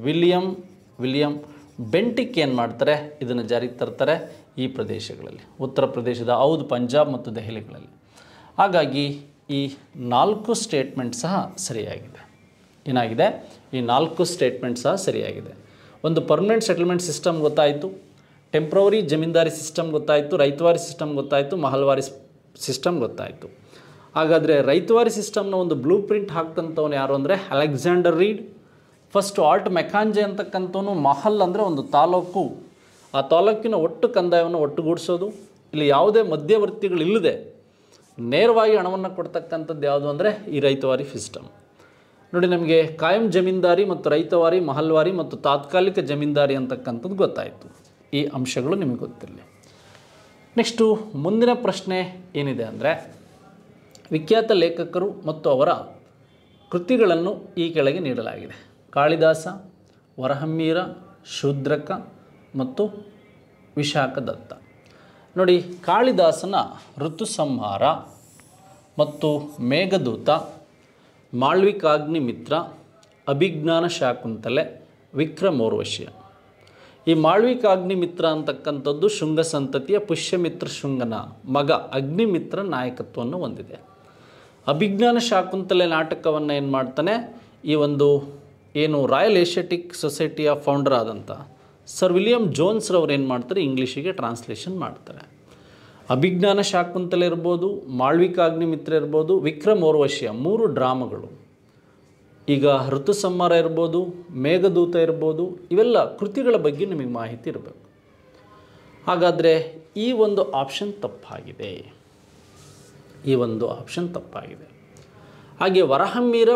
ವಿಲಿಯಂ ಬೆಂಟಿಕ್ ಏನು ಮಾಡ್ತಾರೆ ಇದನ್ನು ಜಾರಿಗೆ ತರ್ತಾರೆ ಈ ಪ್ರದೇಶಗಳಲ್ಲಿ, ಉತ್ತರ ಪ್ರದೇಶದ ಹೌದು ಪಂಜಾಬ್ ಮತ್ತು ದೆಹಲಿಗಳಲ್ಲಿ. ಹಾಗಾಗಿ ಈ 4 ಸ್ಟೇಟ್ಮೆಂಟ್ ಸಹ ಸರಿಯಾಗಿದೆ. ಏನಾಗಿದೆ? ಈ 4 ಸ್ಟೇಟ್ಮೆಂಟ್ ಸಹ ಸರಿಯಾಗಿದೆ. ಒಂದು ಪರ್ಮನೆಂಟ್ ಸೆಟಲ್ಮೆಂಟ್ ಸಿಸ್ಟಮ್ ಗೊತ್ತಾಯಿತು, ಟೆಂಪ್ರವರಿ ಜಮೀನ್ದಾರಿ ಸಿಸ್ಟಮ್ ಗೊತ್ತಾಯಿತು, ರೈತವಾರಿ ಸಿಸ್ಟಮ್ ಗೊತ್ತಾಯಿತು, ಮಹಲ್ವಾರಿ ಸಿಸ್ಟಮ್ ಗೊತ್ತಾಯಿತು. ಹಾಗಾದರೆ ರೈತವಾರಿ ಸಿಸ್ಟಮ್ನ ಒಂದು ಬ್ಲೂ ಪ್ರಿಂಟ್ ಹಾಕ್ತಂಥವನು ಯಾರು ಅಂದರೆ Alexander Reid. First Holt Mackenzie ಅಂತಕ್ಕಂಥವನು ಮಹಲ್ ಅಂದರೆ ಒಂದು ತಾಲೂಕು, ಆ ತಾಲೂಕಿನ ಒಟ್ಟು ಕಂದಾಯವನ್ನು ಒಟ್ಟುಗೂಡಿಸೋದು, ಇಲ್ಲಿ ಯಾವುದೇ ಮಧ್ಯವರ್ತಿಗಳಿಲ್ಲದೆ ನೇರವಾಗಿ ಹಣವನ್ನು ಕೊಡ್ತಕ್ಕಂಥದ್ದು ಯಾವುದು ಅಂದರೆ ಈ ರೈತವಾರಿ ಸಿಸ್ಟಮ್. ನೋಡಿ, ನಮಗೆ ಕಾಯಂ ಜಮೀನ್ದಾರಿ ಮತ್ತು ರೈತವಾರಿ, ಮಹಲ್ವಾರಿ ಮತ್ತು ತಾತ್ಕಾಲಿಕ ಜಮೀನ್ದಾರಿ ಅಂತಕ್ಕಂಥದ್ದು ಗೊತ್ತಾಯಿತು. ಈ ಅಂಶಗಳು ನಿಮಗೆ ಗೊತ್ತಿರಲಿ. ನೆಕ್ಸ್ಟು ಮುಂದಿನ ಪ್ರಶ್ನೆ ಏನಿದೆ ಅಂದರೆ ವಿಖ್ಯಾತ ಲೇಖಕರು ಮತ್ತು ಅವರ ಕೃತಿಗಳನ್ನು ಈ ಕೆಳಗೆ ನೀಡಲಾಗಿದೆ. ಕಾಳಿದಾಸ, ವರಹಮ್ಮೀರ, ಶೂದ್ರಕ ಮತ್ತು ವಿಶಾಖದತ್ತ. ನೋಡಿ, ಕಾಳಿದಾಸನ ಋತುಸಂಹಾರ ಮತ್ತು ಮೇಘದೂತ, ಮಾಳ್ವಿಕಾಗ್ನಿಮಿತ್ರ, ಅಭಿಜ್ಞಾನ ಶಾಕುಂತಲೆ, ವಿಕ್ರಮೋರ್ವಶ್ಯ. ಈ ಮಾಳ್ವಿಕಾಗ್ನಿಮಿತ್ರ ಅಂತಕ್ಕಂಥದ್ದು ಶುಂಗ ಸಂತತಿಯ ಪುಷ್ಯಮಿತ್ರ ಶುಂಗನ ಮಗ ಅಗ್ನಿಮಿತ್ರ ನಾಯಕತ್ವವನ್ನು ಹೊಂದಿದೆ. ಅಭಿಜ್ಞಾನ ಶಾಕುಂತಲೆ ನಾಟಕವನ್ನು ಏನು ಮಾಡ್ತಾನೆ, ಈ ಒಂದು ಏನು ರಾಯಲ್ ಏಷ್ಯಾಟಿಕ್ ಸೊಸೈಟಿಯ ಫೌಂಡರ್ ಆದಂಥ ಸರ್ ವಿಲಿಯಂ ಜೋನ್ಸ್ರವ್ರು ಏನು ಮಾಡ್ತಾರೆ, ಇಂಗ್ಲೀಷಿಗೆ ಟ್ರಾನ್ಸ್ಲೇಷನ್ ಮಾಡ್ತಾರೆ. ಅಭಿಜ್ಞಾನ ಶಾಕುಂತಲೆ ಇರ್ಬೋದು, ಮಾಳ್ವಿಕಾಗ್ನಿಮಿತ್ರ ಇರ್ಬೋದು, ವಿಕ್ರಮೋರ್ವಶ್ಯ 3 ಡ್ರಾಮಗಳು. ಈಗ ಋತುಸಂಹಾರ ಇರ್ಬೋದು, ಮೇಘದೂತ ಇರ್ಬೋದು, ಇವೆಲ್ಲ ಕೃತಿಗಳ ಬಗ್ಗೆ ನಿಮಗೆ ಮಾಹಿತಿ ಇರಬೇಕು. ಹಾಗಾದರೆ ಈ ಒಂದು ಆಪ್ಷನ್ ತಪ್ಪಾಗಿದೆ. ಹಾಗೆ ವರಹಮ್ಮೀರ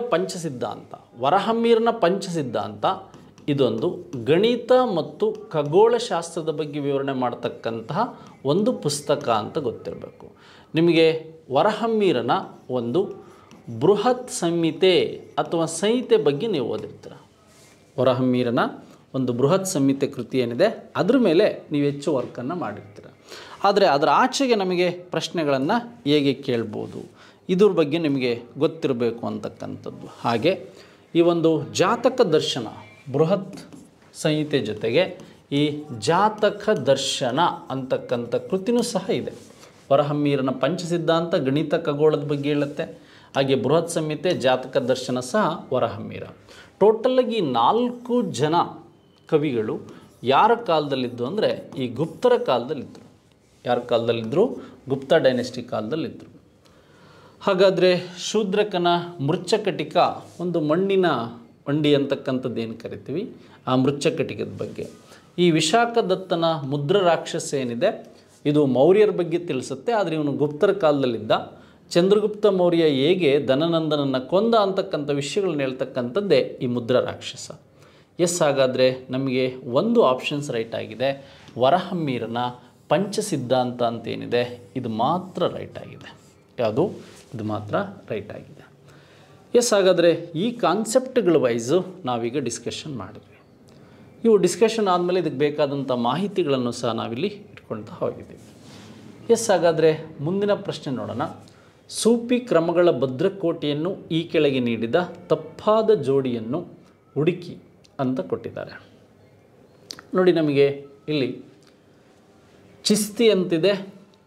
ಪಂಚಸಿದ್ಧಾಂತ ಇದೊಂದು ಗಣಿತ ಮತ್ತು ಖಗೋಳಶಾಸ್ತ್ರದ ಬಗ್ಗೆ ವಿವರಣೆ ಮಾಡ್ತಕ್ಕಂತಹ ಒಂದು ಪುಸ್ತಕ ಅಂತ ಗೊತ್ತಿರಬೇಕು ನಿಮಗೆ. ವರಹಮ್ಮೀರನ ಒಂದು ಬೃಹತ್ ಸಂಹಿತೆ ಅಥವಾ ಸಂಹಿತೆ ಬಗ್ಗೆ ನೀವು ಓದಿರ್ತೀರ. ವರಹಮ್ಮೀರನ ಒಂದು ಬೃಹತ್ ಸಂಹಿತೆ ಕೃತಿ ಏನಿದೆ ಅದ್ರ ಮೇಲೆ ನೀವು ಹೆಚ್ಚು ವರ್ಕನ್ನು ಮಾಡಿರ್ತೀರ. ಆದರೆ ಅದರ ಆಚೆಗೆ ನಮಗೆ ಪ್ರಶ್ನೆಗಳನ್ನು ಹೇಗೆ ಕೇಳ್ಬೋದು, ಇದ್ರ ಬಗ್ಗೆ ನಿಮಗೆ ಗೊತ್ತಿರಬೇಕು ಅಂತಕ್ಕಂಥದ್ದು. ಹಾಗೆ ಈ ಒಂದು ಜಾತಕ ದರ್ಶನ ಬೃಹತ್ ಸಂಹಿತೆ ಜೊತೆಗೆ ಈ ಜಾತಕ ದರ್ಶನ ಅಂತಕ್ಕಂಥ ಕೃತಿನೂ ಸಹ ಇದೆ. ವರಹಮ್ಮೀರನ ಪಂಚಸಿದ್ಧಾಂತ ಗಣಿತ ಖಗೋಳದ ಬಗ್ಗೆ ಹೇಳುತ್ತೆ. ಹಾಗೆ ಬೃಹತ್ ಸಂಹಿತೆ, ಜಾತಕ ದರ್ಶನ ಸಹ ವರಹಮ್ಮೀರ. ಟೋಟಲಾಗಿ 4 ಜನ ಕವಿಗಳು ಯಾರ ಕಾಲದಲ್ಲಿದ್ದು ಅಂದರೆ ಈ ಗುಪ್ತರ ಕಾಲದಲ್ಲಿದ್ದರು. ಯಾರ ಕಾಲದಲ್ಲಿದ್ದರು? ಗುಪ್ತ ಡೈನೆಸ್ಟಿ ಕಾಲದಲ್ಲಿದ್ದರು. ಹಾಗಾದರೆ ಶೂದ್ರಕನ ಮೃಚ್ಛಕಟಿಕ, ಒಂದು ಮಣ್ಣಿನ ವಂಡಿ ಅಂತಕ್ಕಂಥದ್ದು ಏನು ಕರಿತೀವಿ, ಆ ಮೃಚ್ಛಕಟಿಕದ ಬಗ್ಗೆ. ಈ ವಿಶಾಖದತ್ತನ ಮುದ್ರ ರಾಕ್ಷಸ ಏನಿದೆ ಇದು ಮೌರ್ಯರ ಬಗ್ಗೆ ತಿಳಿಸುತ್ತೆ. ಆದರೆ ಇವನು ಗುಪ್ತರ ಕಾಲದಲ್ಲಿದ್ದ. ಚಂದ್ರಗುಪ್ತ ಮೌರ್ಯ ಹೇಗೆ ಧನನಂದನನ್ನು ಕೊಂದ ಅಂತಕ್ಕಂಥ ವಿಷಯಗಳನ್ನ ಹೇಳ್ತಕ್ಕಂಥದ್ದೇ ಈ ಮುದ್ರ ರಾಕ್ಷಸ. ಎಸ್, ಹಾಗಾದರೆ ನಮಗೆ ಒಂದು ಆಪ್ಷನ್ಸ್ ರೈಟ್ ಆಗಿದೆ. ವರಹಮ್ಮೀರನ ಪಂಚಸಿದ್ಧಾಂತ ಅಂತೇನಿದೆ ಇದು ಮಾತ್ರ ರೈಟ್ ಆಗಿದೆ. ಯಾವುದು? ಇದು ಮಾತ್ರ ರೈಟ್ ಆಗಿದೆ. ಎಸ್, ಹಾಗಾದರೆ ಈ ಕಾನ್ಸೆಪ್ಟ್ಗಳ ವೈಸು ನಾವೀಗ ಡಿಸ್ಕಷನ್ ಮಾಡಿದ್ವಿ. ಇವು ಡಿಸ್ಕಷನ್ ಆದಮೇಲೆ ಇದಕ್ಕೆ ಬೇಕಾದಂಥ ಮಾಹಿತಿಗಳನ್ನು ಸಹ ನಾವಿಲ್ಲಿ ಇಟ್ಕೊಳ್ತಾ ಹೋಗಿದ್ದೀವಿ. ಎಸ್, ಹಾಗಾದರೆ ಮುಂದಿನ ಪ್ರಶ್ನೆ ನೋಡೋಣ. ಸೂಫಿ ಕ್ರಮಗಳ ಭದ್ರಕೋಟೆಯನ್ನು ಈ ಕೆಳಗೆ ನೀಡಿದ ತಪ್ಪಾದ ಜೋಡಿಯನ್ನು ಹುಡುಕಿ ಅಂತ ಕೊಟ್ಟಿದ್ದಾರೆ. ನೋಡಿ ನಮಗೆ ಇಲ್ಲಿ ಚಿಸ್ತಿ ಅಂತಿದೆ,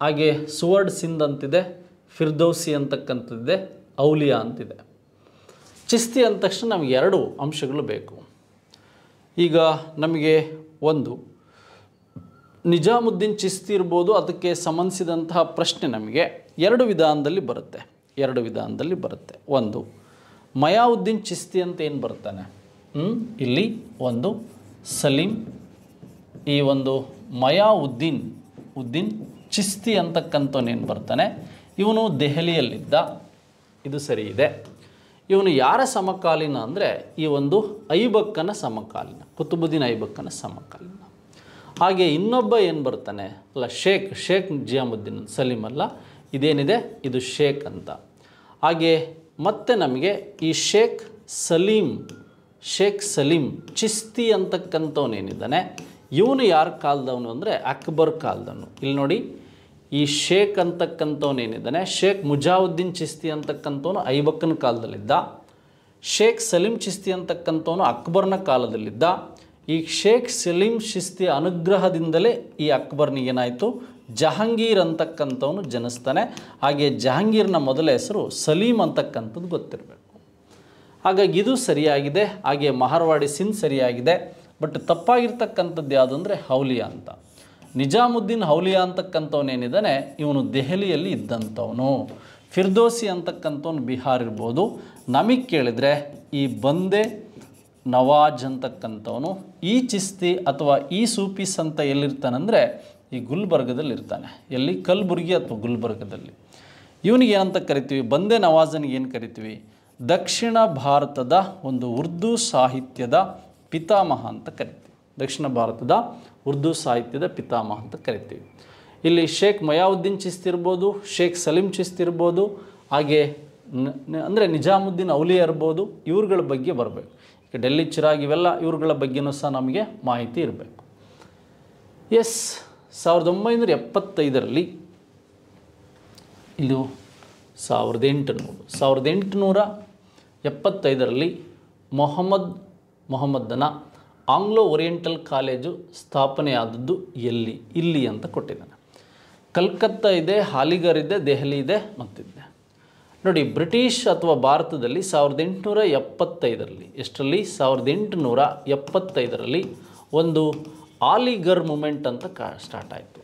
ಹಾಗೆ ಸುವರ್ಡ್ ಸಿಂಧ್ ಅಂತಿದೆ, ಫಿರ್ದೌಸಿ ಅಂತಕ್ಕಂಥದ್ದಿದೆ, ಔಲಿಯಾ ಅಂತಿದೆ. ಚಿಸ್ತಿ ಅಂದ ತಕ್ಷಣ ನಮಗೆ 2 ಅಂಶಗಳು ಬೇಕು. ಈಗ ನಮಗೆ ಒಂದು ನಿಜಾಮುದ್ದೀನ್ ಚಿಸ್ತಿ ಇರ್ಬೋದು, ಅದಕ್ಕೆ ಸಂಬಂಧಿಸಿದಂತಹ ಪ್ರಶ್ನೆ ನಮಗೆ 2 ವಿಧಾನದಲ್ಲಿ ಬರುತ್ತೆ. ಒಂದು ಮಯಾವುದ್ದೀನ್ ಚಿಸ್ತಿ ಅಂತ ಏನು ಬರ್ತಾನೆ, ಇಲ್ಲಿ ಒಂದು ಸಲೀಂ, ಈ ಒಂದು ಮಯಾವುದ್ದೀನ್ ಚಿಸ್ತಿ ಅಂತಕ್ಕಂಥವನೇನು ಬರ್ತಾನೆ, ಇವನು ದೆಹಲಿಯಲ್ಲಿದ್ದ, ಇದು ಸರಿ ಇದೆ. ಇವನು ಯಾರ ಸಮಕಾಲೀನ ಅಂದರೆ ಈ ಒಂದು ಐಬಕ್ಕನ ಸಮಕಾಲೀನ, ಕುತುಬುದ್ದೀನ್ ಐಬಕ್ಕನ ಸಮಕಾಲೀನ. ಹಾಗೆ ಇನ್ನೊಬ್ಬ ಏನು ಬರ್ತಾನೆ ಅಲ್ಲ, ಶೇಖ್ ನಿಜಾಮುದ್ದೀನ್ ಸಲೀಂ ಅಲ್ಲ, ಇದೇನಿದೆ ಇದು ಶೇಖ್ ಅಂತ. ಹಾಗೆ ಮತ್ತೆ ನಮಗೆ ಈ ಶೇಖ್ ಸಲೀಂ ಚಿಸ್ತಿ ಅಂತಕ್ಕಂಥವನೇನಿದ್ದಾನೆ, ಇವನು ಯಾರ ಕಾಲದವನು ಅಂದರೆ ಅಕ್ಬರ್ ಕಾಲದವನು. ಇಲ್ಲಿ ನೋಡಿ, ಈ ಶೇಖ್ ಅಂತಕ್ಕಂಥವನೇನಿದ್ದಾನೆ, ಶೇಖ್ ಮುಜಾವುದ್ದೀನ್ ಚಿಸ್ತಿ ಅಂತಕ್ಕಂಥವನು ಐಬಕ್ಕನ ಕಾಲದಲ್ಲಿದ್ದ, ಶೇಖ್ ಸಲೀಂ ಚಿಸ್ತಿ ಅಂತಕ್ಕಂಥವನು ಅಕ್ಬರ್ನ ಕಾಲದಲ್ಲಿದ್ದ. ಈ ಶೇಖ್ ಸಲೀಂ ಚಿಸ್ತಿಯ ಅನುಗ್ರಹದಿಂದಲೇ ಈ ಅಕ್ಬರ್ನಿಗೇನಾಯಿತು, ಜಹಾಂಗೀರ್ ಅಂತಕ್ಕಂಥವನು ಜನಿಸ್ತಾನೆ. ಹಾಗೆ ಜಹಾಂಗೀರ್ನ ಮೊದಲ ಹೆಸರು ಸಲೀಂ ಅಂತಕ್ಕಂಥದ್ದು ಗೊತ್ತಿರಬೇಕು. ಹಾಗಾಗಿ ಇದು ಸರಿಯಾಗಿದೆ. ಹಾಗೆ ಮಹಾರ್ವಾಡಿ ಸಿಂಧ್ ಸರಿಯಾಗಿದೆ. ಬಟ್ ತಪ್ಪಾಗಿರ್ತಕ್ಕಂಥದ್ದು ಯಾವುದು ಅಂದರೆ ಔಲಿಯಾ ಅಂತ. ನಿಜಾಮುದ್ದೀನ್ ಔಲಿಯಾ ಅಂತಕ್ಕಂಥವನೇನಿದ್ದಾನೆ ಇವನು ದೆಹಲಿಯಲ್ಲಿ ಇದ್ದಂಥವನು. ಫಿರ್ದೌಸಿ ಅಂತಕ್ಕಂಥವನು ಬಿಹಾರ್ ಇರ್ಬೋದು. ನಮಗೆ ಕೇಳಿದರೆ ಈ ಬಂದೆ ನವಾಜ್ ಅಂತಕ್ಕಂಥವನು ಈ ಚಿಸ್ತಿ ಅಥವಾ ಈ ಸೂಫೀಸ್ ಅಂತ ಎಲ್ಲಿರ್ತಾನಂದರೆ ಈ ಗುಲ್ಬರ್ಗದಲ್ಲಿ ಇರ್ತಾನೆ. ಎಲ್ಲಿ? ಕಲಬುರ್ಗಿ ಅಥವಾ ಗುಲ್ಬರ್ಗದಲ್ಲಿ. ಇವನಿಗೆ ಏನಂತ ಕರಿತೀವಿ, ಬಂದೆ ನವಾಜನಿಗೆ ಏನು ಕರಿತೀವಿ, ದಕ್ಷಿಣ ಭಾರತದ ಒಂದು ಉರ್ದು ಸಾಹಿತ್ಯದ ಪಿತಾಮಹ ಅಂತ ಕರಿತೀವಿ. ದಕ್ಷಿಣ ಭಾರತದ ಉರ್ದು ಸಾಹಿತ್ಯದ ಪಿತಾಮಹ ಅಂತ ಕರಿತೀವಿ. ಇಲ್ಲಿ ಶೇಖ್ ಮಯಾವುದ್ದೀನ್ ಚಿಸ್ತಿ ಇರ್ಬೋದು, ಶೇಖ್ ಸಲೀಂ ಚಿಸ್ತಿ ಇರ್ಬೋದು, ಹಾಗೆ ಅಂದರೆ ನಿಜಾಮುದ್ದೀನ್ ಔಲಿಯಾ ಇರ್ಬೋದು. ಇವ್ರುಗಳ ಬಗ್ಗೆ ಬರಬೇಕು. ಈಗ ಡೆಲ್ಲಿ ಚಿರಾಗ್ ಇವೆಲ್ಲ ಇವ್ರುಗಳ ಬಗ್ಗೆನೂ ಸಹ ನಮಗೆ ಮಾಹಿತಿ ಇರಬೇಕು. 1975ರಲ್ಲಿ ಇದು 1875ರಲ್ಲಿ ಮೊಹಮ್ಮದನ ಆಂಗ್ಲೋ ಓರಿಯೆಂಟಲ್ ಕಾಲೇಜು ಸ್ಥಾಪನೆಯಾದದ್ದು ಇಲ್ಲಿ ಅಂತ ಕೊಟ್ಟಿದ್ದಾನೆ. ಕಲ್ಕತ್ತಾ ಇದೆ, ಹಾಲಿಗರ್ ಇದೆ, ದೆಹಲಿ ಇದೆ ಮತ್ತಿದೆ. ನೋಡಿ, ಬ್ರಿಟಿಷ್ ಅಥವಾ ಭಾರತದಲ್ಲಿ 1875ರಲ್ಲಿ 1875ರಲ್ಲಿ ಒಂದು ಆಲಿಗರ್ ಮೂಮೆಂಟ್ ಅಂತ ಸ್ಟಾರ್ಟ್ ಆಯಿತು.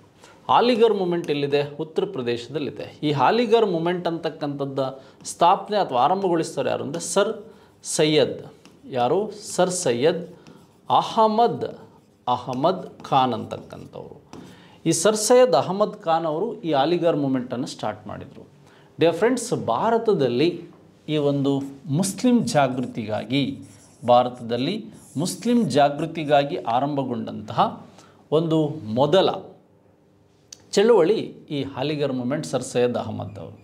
ಆಲಿಗರ್ ಮೂಮೆಂಟ್ ಎಲ್ಲಿದೆ? ಉತ್ತರ ಪ್ರದೇಶದಲ್ಲಿದೆ. ಈ ಆಲಿಗರ್ ಮೂಮೆಂಟ್ ಅಂತಕ್ಕಂಥದ್ದು ಸ್ಥಾಪನೆ ಅಥವಾ ಆರಂಭಗೊಳಿಸ್ತಾರೆ ಯಾರು ಅಂದರೆ ಸರ್ ಸೈಯದ್ ಅಹಮದ್ ಖಾನ್ ಅಂತಕ್ಕಂಥವ್ರು. ಈ ಸರ್ ಸೈಯದ್ ಅಹಮದ್ ಖಾನ್ ಅವರು ಈ ಆಲಿಗರ್ ಮೂಮೆಂಟನ್ನು ಸ್ಟಾರ್ಟ್ ಮಾಡಿದರು. ಡಿಯರ್ ಫ್ರೆಂಡ್ಸ್, ಭಾರತದಲ್ಲಿ ಈ ಒಂದು ಮುಸ್ಲಿಂ ಜಾಗೃತಿಗಾಗಿ ಆರಂಭಗೊಂಡಂತಹ ಒಂದು ಮೊದಲ ಚಳುವಳಿ ಈ ಆಲಿಗರ್ ಮೂಮೆಂಟ್, ಸರ್ ಸೈಯದ್ ಅಹಮದ್ ಅವರು.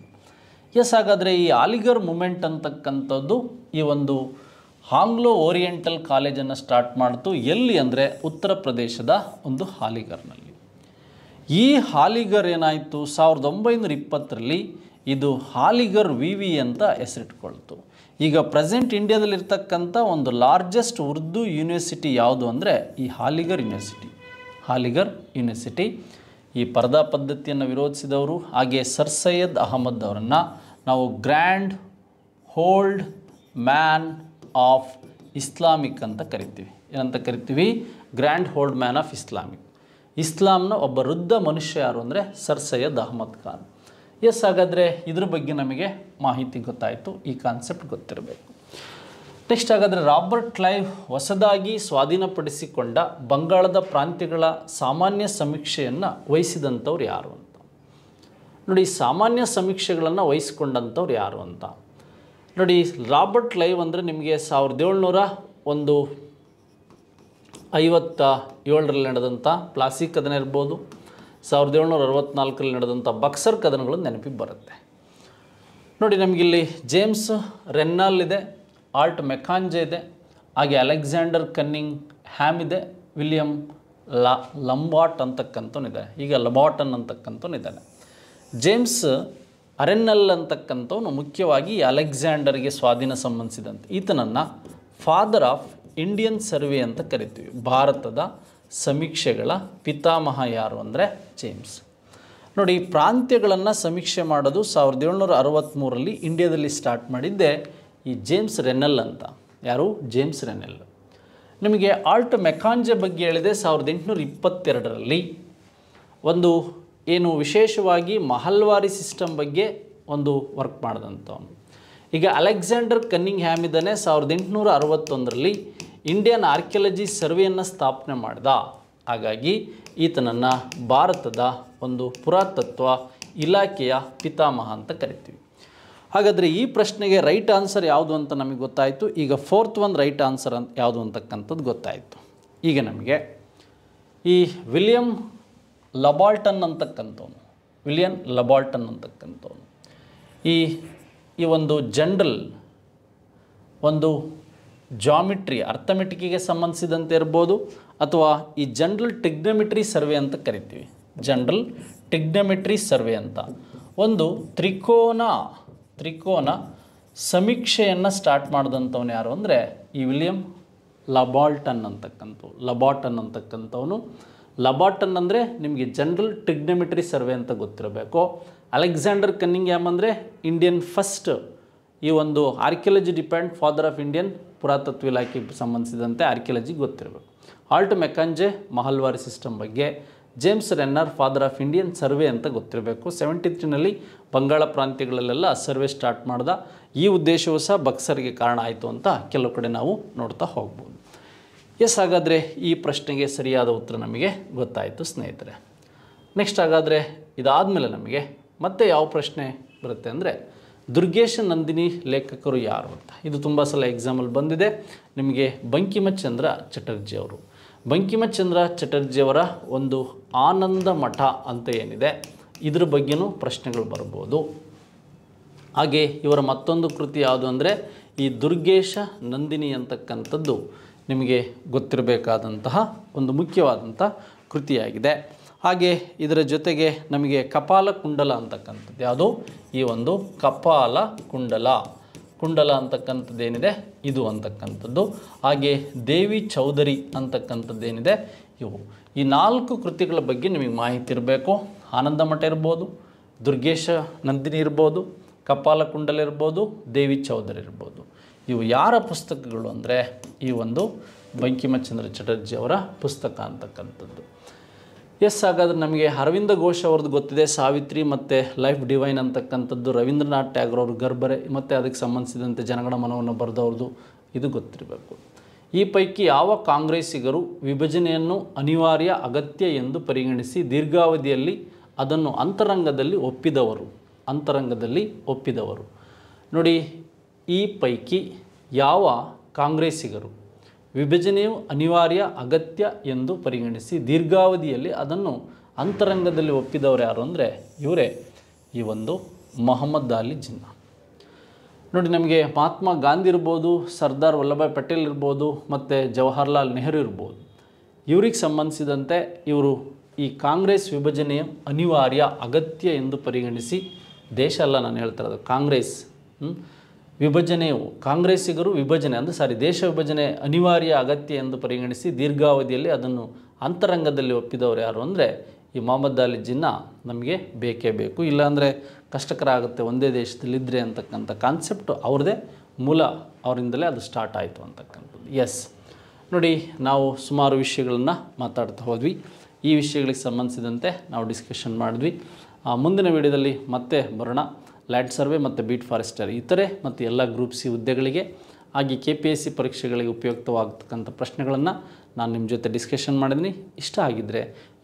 ಹಾಗಾದರೆ ಈ ಆಲಿಗರ್ ಮೂಮೆಂಟ್ ಅಂತಕ್ಕಂಥದ್ದು ಈ ಒಂದು ಆಂಗ್ಲೋ ಓರಿಯೆಂಟಲ್ ಕಾಲೇಜನ್ನು ಸ್ಟಾರ್ಟ್ ಮಾಡ್ತು. ಎಲ್ಲಿ ಅಂದರೆ ಉತ್ತರ ಪ್ರದೇಶದ ಒಂದು ಆಲಿಗರ್ನಲ್ಲಿ. ಈ ಆಲಿಗರ್ ಏನಾಯಿತು, 1920ರಲ್ಲಿ ಇದು ಆಲಿಗರ್ ವಿ ಅಂತ ಹೆಸರಿಟ್ಕೊಳ್ತು. ಈಗ ಪ್ರೆಸೆಂಟ್ ಇಂಡಿಯಾದಲ್ಲಿರ್ತಕ್ಕಂಥ ಒಂದು ಲಾರ್ಜೆಸ್ಟ್ ಉರ್ದು ಯೂನಿವರ್ಸಿಟಿ ಯಾವುದು ಅಂದರೆ ಈ ಆಲಿಗರ್ ಯೂನಿವರ್ಸಿಟಿ. ಈ ಪರ್ದಾ ಪದ್ಧತಿಯನ್ನು ವಿರೋಧಿಸಿದವರು ಹಾಗೆ ಸರ್ ಸೈಯದ್ ಅಹಮದ್ ಅವರನ್ನು ನಾವು grand old man of Islamic ಅಂತ ಕರಿತೀವಿ. ಏನಂತ ಕರಿತೀವಿ? Grand old man of Islamic. ಇಸ್ಲಾಂನ ಒಬ್ಬ ವೃದ್ಧ ಮನುಷ್ಯ ಯಾರು ಅಂದರೆ ಸರ್ ಸೈಯದ್ ಅಹಮದ್ ಖಾನ್. ಹಾಗಾದರೆ ಇದ್ರ ಬಗ್ಗೆ ನಮಗೆ ಮಾಹಿತಿ ಗೊತ್ತಾಯಿತು. ಈ ಕಾನ್ಸೆಪ್ಟ್ ಗೊತ್ತಿರಬೇಕು. ನೆಕ್ಸ್ಟ್ ಹಾಗಾದರೆ ರಾಬರ್ಟ್ ಕ್ಲೈವ್ ಹೊಸದಾಗಿ ಸ್ವಾಧೀನಪಡಿಸಿಕೊಂಡ ಬಂಗಾಳದ ಪ್ರಾಂತ್ಯಗಳ ಸಾಮಾನ್ಯ ಸಮೀಕ್ಷೆಯನ್ನು ವಹಿಸಿದಂಥವ್ರು ಯಾರು ಅಂತ ನೋಡಿ. ಸಾಮಾನ್ಯ ಸಮೀಕ್ಷೆಗಳನ್ನು ವಹಿಸಿಕೊಂಡಂಥವ್ರು ಯಾರು ಅಂತ ನೋಡಿ. ರಾಬರ್ಟ್ ಕ್ಲೈವ್ ಅಂದರೆ ನಿಮಗೆ 1757ರಲ್ಲಿ ನಡೆದಂಥ ಪ್ಲಾಸಿ ಕದನ ಇರ್ಬೋದು, 1764ರಲ್ಲಿ ನಡೆದಂಥ ಬಕ್ಸರ್ ಕದನಗಳು ನೆನಪಿಗೆ ಬರುತ್ತೆ ನೋಡಿ. ನಮಗಿಲ್ಲಿ ಜೇಮ್ಸ್ ರೆನ್ನಲ್ ಇದೆ, ಆಲ್ಟ್ ಮೆಕಾಂಜೆ ಇದೆ, ಹಾಗೆ ಅಲೆಕ್ಸಾಂಡರ್ ಕನ್ನಿಂಗ್ ಹ್ಯಾಮ್ ಇದೆ, ವಿಲಿಯಂ ಲಂಬಾಟ್ ಅಂತಕ್ಕಂಥವನಿದೆ. ಈಗ ಲಬಾಟನ್ ಅಂತಕ್ಕಂಥವನಿದ್ದಾನೆ. ಜೇಮ್ಸ್ ಅರೆನ್ನಲ್ ಅಂತಕ್ಕಂಥವನು ಮುಖ್ಯವಾಗಿ ಅಲೆಕ್ಸಾಂಡರ್ಗೆ ಸ್ವಾಧೀನ ಸಂಬಂಧಿಸಿದಂತೆ ಈತನನ್ನು ಫಾದರ್ ಆಫ್ ಇಂಡಿಯನ್ ಸರ್ವೆ ಅಂತ ಕರಿತೀವಿ. ಭಾರತದ ಸಮೀಕ್ಷೆಗಳ ಪಿತಾಮಹ ಯಾರು ಅಂದರೆ ಜೇಮ್ಸ್. ನೋಡಿ, ಪ್ರಾಂತ್ಯಗಳನ್ನು ಸಮೀಕ್ಷೆ ಮಾಡೋದು 1763ರಲ್ಲಿ ಇಂಡಿಯಾದಲ್ಲಿ ಸ್ಟಾರ್ಟ್ ಮಾಡಿದ್ದೆ ಈ ಜೇಮ್ಸ್ ರೆನೆಲ್ ಅಂತ. ಯಾರು? ಜೇಮ್ಸ್ ರೆನೆಲ್. ನಿಮಗೆ ಆಲ್ಟ್ ಮೆಕಾಂಜೆ ಬಗ್ಗೆ ಹೇಳಿದೆ 1822ರಲ್ಲಿ ಒಂದು ಏನು ವಿಶೇಷವಾಗಿ ಮಹಲ್ವಾರಿ ಸಿಸ್ಟಮ್ ಬಗ್ಗೆ ಒಂದು ವರ್ಕ್ ಮಾಡಿದಂಥವನು. ಈಗ ಅಲೆಕ್ಸಾಂಡರ್ ಕನ್ನಿಂಗ್ ಹ್ಯಾಮ್ ಇದ್ದಾನೆ 1861ರಲ್ಲಿ ಇಂಡಿಯನ್ ಆರ್ಕಿಯಾಲಜಿ ಸರ್ವೆಯನ್ನು ಸ್ಥಾಪನೆ ಮಾಡಿದ. ಹಾಗಾಗಿ ಈತನನ್ನು ಭಾರತದ ಒಂದು ಪುರಾತತ್ವ ಇಲಾಖೆಯ ಪಿತಾಮಹ ಅಂತ ಕರಿತೀವಿ. ಹಾಗಾದರೆ ಈ ಪ್ರಶ್ನೆಗೆ ರೈಟ್ ಆನ್ಸರ್ ಯಾವುದು ಅಂತ ನಮಗೆ ಗೊತ್ತಾಯಿತು. ಈಗ ಫೋರ್ತ್ ಒಂದು ರೈಟ್ ಆನ್ಸರ್ ಅಂತ ಯಾವುದು ಅಂತಕ್ಕಂಥದ್ದು ಗೊತ್ತಾಯಿತು. ಈಗ ನಮಗೆ ಈ ವಿಲಿಯಂ ಲಬಾಲ್ಟನ್ ಅಂತಕ್ಕಂಥವನು ಈ ಒಂದು ಜನರಲ್ ಒಂದು ಜಾಮಿಟ್ರಿ ಅರ್ಥಮೆಟಿಕ್ಕಿಗೆ ಸಂಬಂಧಿಸಿದಂತೆ ಇರ್ಬೋದು, ಅಥವಾ ಈ ಜನರಲ್ ಟಿಗ್ನೋಮೆಟ್ರಿ ಸರ್ವೆ ಅಂತ ಕರಿತೀವಿ. ಜನರಲ್ ಟಿಗ್ನೋಮೆಟ್ರಿ ಸರ್ವೆ ಅಂತ ಒಂದು ತ್ರಿಕೋನ ಸಮೀಕ್ಷೆಯನ್ನು ಸ್ಟಾರ್ಟ್ ಮಾಡಿದಂಥವನು ಯಾರು ಅಂದರೆ ಈ ವಿಲಿಯಂ ಲಬಾಲ್ಟನ್ ಅಂತಕ್ಕಂಥವನು. ಲಬಾಲ್ಟನ್ ಅಂದರೆ ನಿಮಗೆ ಜನರಲ್ ಟಿಗ್ನೋಮೆಟ್ರಿ ಸರ್ವೆ ಅಂತ ಗೊತ್ತಿರಬೇಕು. ಅಲೆಕ್ಸಾಂಡರ್ ಕನ್ನಿಂಗ್ಹ್ಯಾಮ್ ಅಂದರೆ ಇಂಡಿಯನ್ ಫಸ್ಟ್ ಈ ಒಂದು archaeology department father of Indian ಪುರಾತತ್ವ ಇಲಾಖೆಗೆ ಸಂಬಂಧಿಸಿದಂತೆ ಆರ್ಕಿಯಾಲಜಿ ಗೊತ್ತಿರಬೇಕು. ಆಲ್ಟ್ ಮೆಕಾಂಜೆ ಮಹಲ್ವಾರಿ ಸಿಸ್ಟಮ್ ಬಗ್ಗೆ, James Rennell father of Indian survey ಅಂತ ಗೊತ್ತಿರಬೇಕು. 73ನಲ್ಲಿ ಬಂಗಾಳ ಪ್ರಾಂತ್ಯಗಳಲ್ಲೆಲ್ಲ ಸರ್ವೆ ಸ್ಟಾರ್ಟ್ ಮಾಡ್ದ. ಈ ಉದ್ದೇಶವೂ ಸಹ ಬಕ್ಸರ್ಗೆ ಕಾರಣ ಆಯಿತು ಅಂತ ಕೆಲವು ಕಡೆ ನಾವು ನೋಡ್ತಾ ಹೋಗ್ಬೋದು. ಎಸ್, ಹಾಗಾದರೆ ಈ ಪ್ರಶ್ನೆಗೆ ಸರಿಯಾದ ಉತ್ತರ ನಮಗೆ ಗೊತ್ತಾಯಿತು ಸ್ನೇಹಿತರೆ. ನೆಕ್ಸ್ಟ್ ಹಾಗಾದರೆ ಇದಾದಮೇಲೆ ನಮಗೆ ಮತ್ತೆ ಯಾವ ಪ್ರಶ್ನೆ ಬರುತ್ತೆ ಅಂದರೆ ದುರ್ಗೇಶ ನಂದಿನಿ ಲೇಖಕರು ಯಾರು ಅಂತ. ಇದು ತುಂಬ ಸಲ ಎಕ್ಸಾಮಲ್ಲಿ ಬಂದಿದೆ. ನಿಮಗೆ ಬಂಕಿಮಚಂದ್ರ ಚಟರ್ಜಿ ಅವರು. ಬಂಕಿಮಚಂದ್ರ ಚಟರ್ಜಿಯವರ ಒಂದು ಆನಂದ ಮಠ ಅಂತ ಏನಿದೆ ಇದ್ರ ಬಗ್ಗೆನೂ ಪ್ರಶ್ನೆಗಳು ಬರ್ಬೋದು. ಹಾಗೆ ಇವರ ಮತ್ತೊಂದು ಕೃತಿ ಯಾವುದು ಅಂದರೆ ಈ ದುರ್ಗೇಶ ನಂದಿನಿ ಅಂತಕ್ಕಂಥದ್ದು ನಿಮಗೆ ಗೊತ್ತಿರಬೇಕಾದಂತಹ ಒಂದು ಮುಖ್ಯವಾದಂಥ ಕೃತಿಯಾಗಿದೆ. ಹಾಗೆ ಇದರ ಜೊತೆಗೆ ನಮಗೆ ಕಪಾಲ ಕುಂಡಲ ಅಂತಕ್ಕಂಥದ್ದು ಯಾವುದು, ಈ ಒಂದು ಕಪಾಲ ಕುಂಡಲ ಅಂತಕ್ಕಂಥದ್ದೇನಿದೆ ಇದು ಅಂತಕ್ಕಂಥದ್ದು. ಹಾಗೆ ದೇವಿ ಚೌಧರಿ ಅಂತಕ್ಕಂಥದ್ದೇನಿದೆ ಇವು. ಈ 4 ಕೃತಿಗಳ ಬಗ್ಗೆ ನಿಮಗೆ ಮಾಹಿತಿ ಇರಬೇಕು. ಆನಂದ ಮಠ ಇರ್ಬೋದು, ದುರ್ಗೇಶ ನಂದಿನಿ ಇರ್ಬೋದು, ಕಪಾಲ ಕುಂಡಲ ಇರ್ಬೋದು, ದೇವಿ ಚೌಧರಿ ಇರ್ಬೋದು. ಇವು ಯಾರ ಪುಸ್ತಕಗಳು ಅಂದರೆ ಈ ಒಂದು ಬಂಕಿಮಚಂದ್ರ ಚಟರ್ಜಿ ಅವರ ಪುಸ್ತಕ ಅಂತಕ್ಕಂಥದ್ದು. ಎಸ್, ಹಾಗಾದರೆ ನಮಗೆ ಅರವಿಂದ ಘೋಷ್ ಅವ್ರದ್ದು ಗೊತ್ತಿದೆ, ಸಾವಿತ್ರಿ ಮತ್ತು ಲೈಫ್ ಡಿವೈನ್ ಅಂತಕ್ಕಂಥದ್ದು. ರವೀಂದ್ರನಾಥ್ ಟ್ಯಾಗೋರ್ ಅವರು ಗರ್ಭರೆ ಮತ್ತು ಅದಕ್ಕೆ ಸಂಬಂಧಿಸಿದಂತೆ ಜನಗಣ ಮನವನ್ನು ಬರೆದವ್ರದ್ದು ಇದು ಗೊತ್ತಿರಬೇಕು. ಈ ಪೈಕಿ ಯಾವ ಕಾಂಗ್ರೆಸ್ಸಿಗರು ವಿಭಜನೆಯನ್ನು ಅನಿವಾರ್ಯ ಅಗತ್ಯ ಎಂದು ಪರಿಗಣಿಸಿ ದೀರ್ಘಾವಧಿಯಲ್ಲಿ ಅದನ್ನು ಅಂತರಂಗದಲ್ಲಿ ಒಪ್ಪಿದವರು? ನೋಡಿ, ಈ ಪೈಕಿ ಯಾವ ಕಾಂಗ್ರೆಸ್ಸಿಗರು ವಿಭಜನೆಯು ಅನಿವಾರ್ಯ ಅಗತ್ಯ ಎಂದು ಪರಿಗಣಿಸಿ ದೀರ್ಘಾವಧಿಯಲ್ಲಿ ಅದನ್ನು ಅಂತರಂಗದಲ್ಲಿ ಒಪ್ಪಿದವರು ಯಾರು ಅಂದರೆ ಇವರೇ ಈ ಒಂದು ಮೊಹಮ್ಮದ್ ಅಲಿ ಜಿನ್ನಾ. ನೋಡಿ, ನಮಗೆ ಮಹಾತ್ಮ ಗಾಂಧಿ ಇರ್ಬೋದು, ಸರ್ದಾರ್ ವಲ್ಲಭಾಯ್ ಪಟೇಲ್ ಇರ್ಬೋದು, ಮತ್ತು ಜವಾಹರ್ಲಾಲ್ ನೆಹರು ಇರ್ಬೋದು. ಇವ್ರಿಗೆ ಸಂಬಂಧಿಸಿದಂತೆ ಇವರು ಈ ಕಾಂಗ್ರೆಸ್ ವಿಭಜನೆಯ ಅನಿವಾರ್ಯ ಅಗತ್ಯ ಎಂದು ಪರಿಗಣಿಸಿ, ದೇಶ ಅಲ್ಲ ನಾನು ಹೇಳ್ತಾ ಇರೋದು, ಕಾಂಗ್ರೆಸ್ ಕಾಂಗ್ರೆಸ್ಸಿಗರು ದೇಶ ವಿಭಜನೆ ಅನಿವಾರ್ಯ ಅಗತ್ಯ ಎಂದು ಪರಿಗಣಿಸಿ ದೀರ್ಘಾವಧಿಯಲ್ಲಿ ಅದನ್ನು ಅಂತರಂಗದಲ್ಲಿ ಒಪ್ಪಿದವರು ಯಾರು ಅಂದರೆ ಈ ಮೊಹಮ್ಮದ್ ಅಲಿ ಜಿನ್ನಾ ನಮಗೆ ಬೇಕೇ ಬೇಕು. ಇಲ್ಲಾಂದರೆ ಕಷ್ಟಕರ ಆಗುತ್ತೆ ಒಂದೇ ದೇಶದಲ್ಲಿದ್ದರೆ ಅಂತಕ್ಕಂಥ ಕಾನ್ಸೆಪ್ಟು ಅವ್ರದ್ದೇ ಅವರಿಂದಲೇ ಅದು ಸ್ಟಾರ್ಟ್ ಆಯಿತು ಅಂತಕ್ಕಂಥದ್ದು. ಎಸ್, ನೋಡಿ, ನಾವು ಸುಮಾರು ವಿಷಯಗಳನ್ನು ಮಾತಾಡ್ತಾ ಹೋದ್ವಿ. ಈ ವಿಷಯಗಳಿಗೆ ಸಂಬಂಧಿಸಿದಂತೆ ನಾವು ಡಿಸ್ಕಷನ್ ಮಾಡಿದ್ವಿ. ಮುಂದಿನ ವಿಡಿಯೋದಲ್ಲಿ ಮತ್ತೆ ಬರೋಣ. ಲ್ಯಾಂಡ್ ಸರ್ವೆ ಮತ್ತು ಬೀಟ್ ಫಾರೆಸ್ಟರ್ ಇತರೆ ಮತ್ತು ಎಲ್ಲ ಗ್ರೂಪ್ ಸಿ ಹುದ್ದೆಗಳಿಗೆ ಹಾಗೆ KPSC ಪರೀಕ್ಷೆಗಳಿಗೆ ಉಪಯುಕ್ತವಾಗತಕ್ಕಂಥ ಪ್ರಶ್ನೆಗಳನ್ನು ನಾನು ನಿಮ್ಮ ಜೊತೆ ಡಿಸ್ಕಷನ್ ಮಾಡಿದ್ದೀನಿ. ಇಷ್ಟ ಆಗಿದ್ದರೆ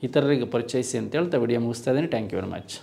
ಇತರರಿಗೆ ಪರಿಚಯಿಸಿ ಅಂತ ಹೇಳ್ತಾ ವಿಡಿಯೋ ಮುಗಿಸ್ತಾ ಇದ್ದೀನಿ. Thank you very much.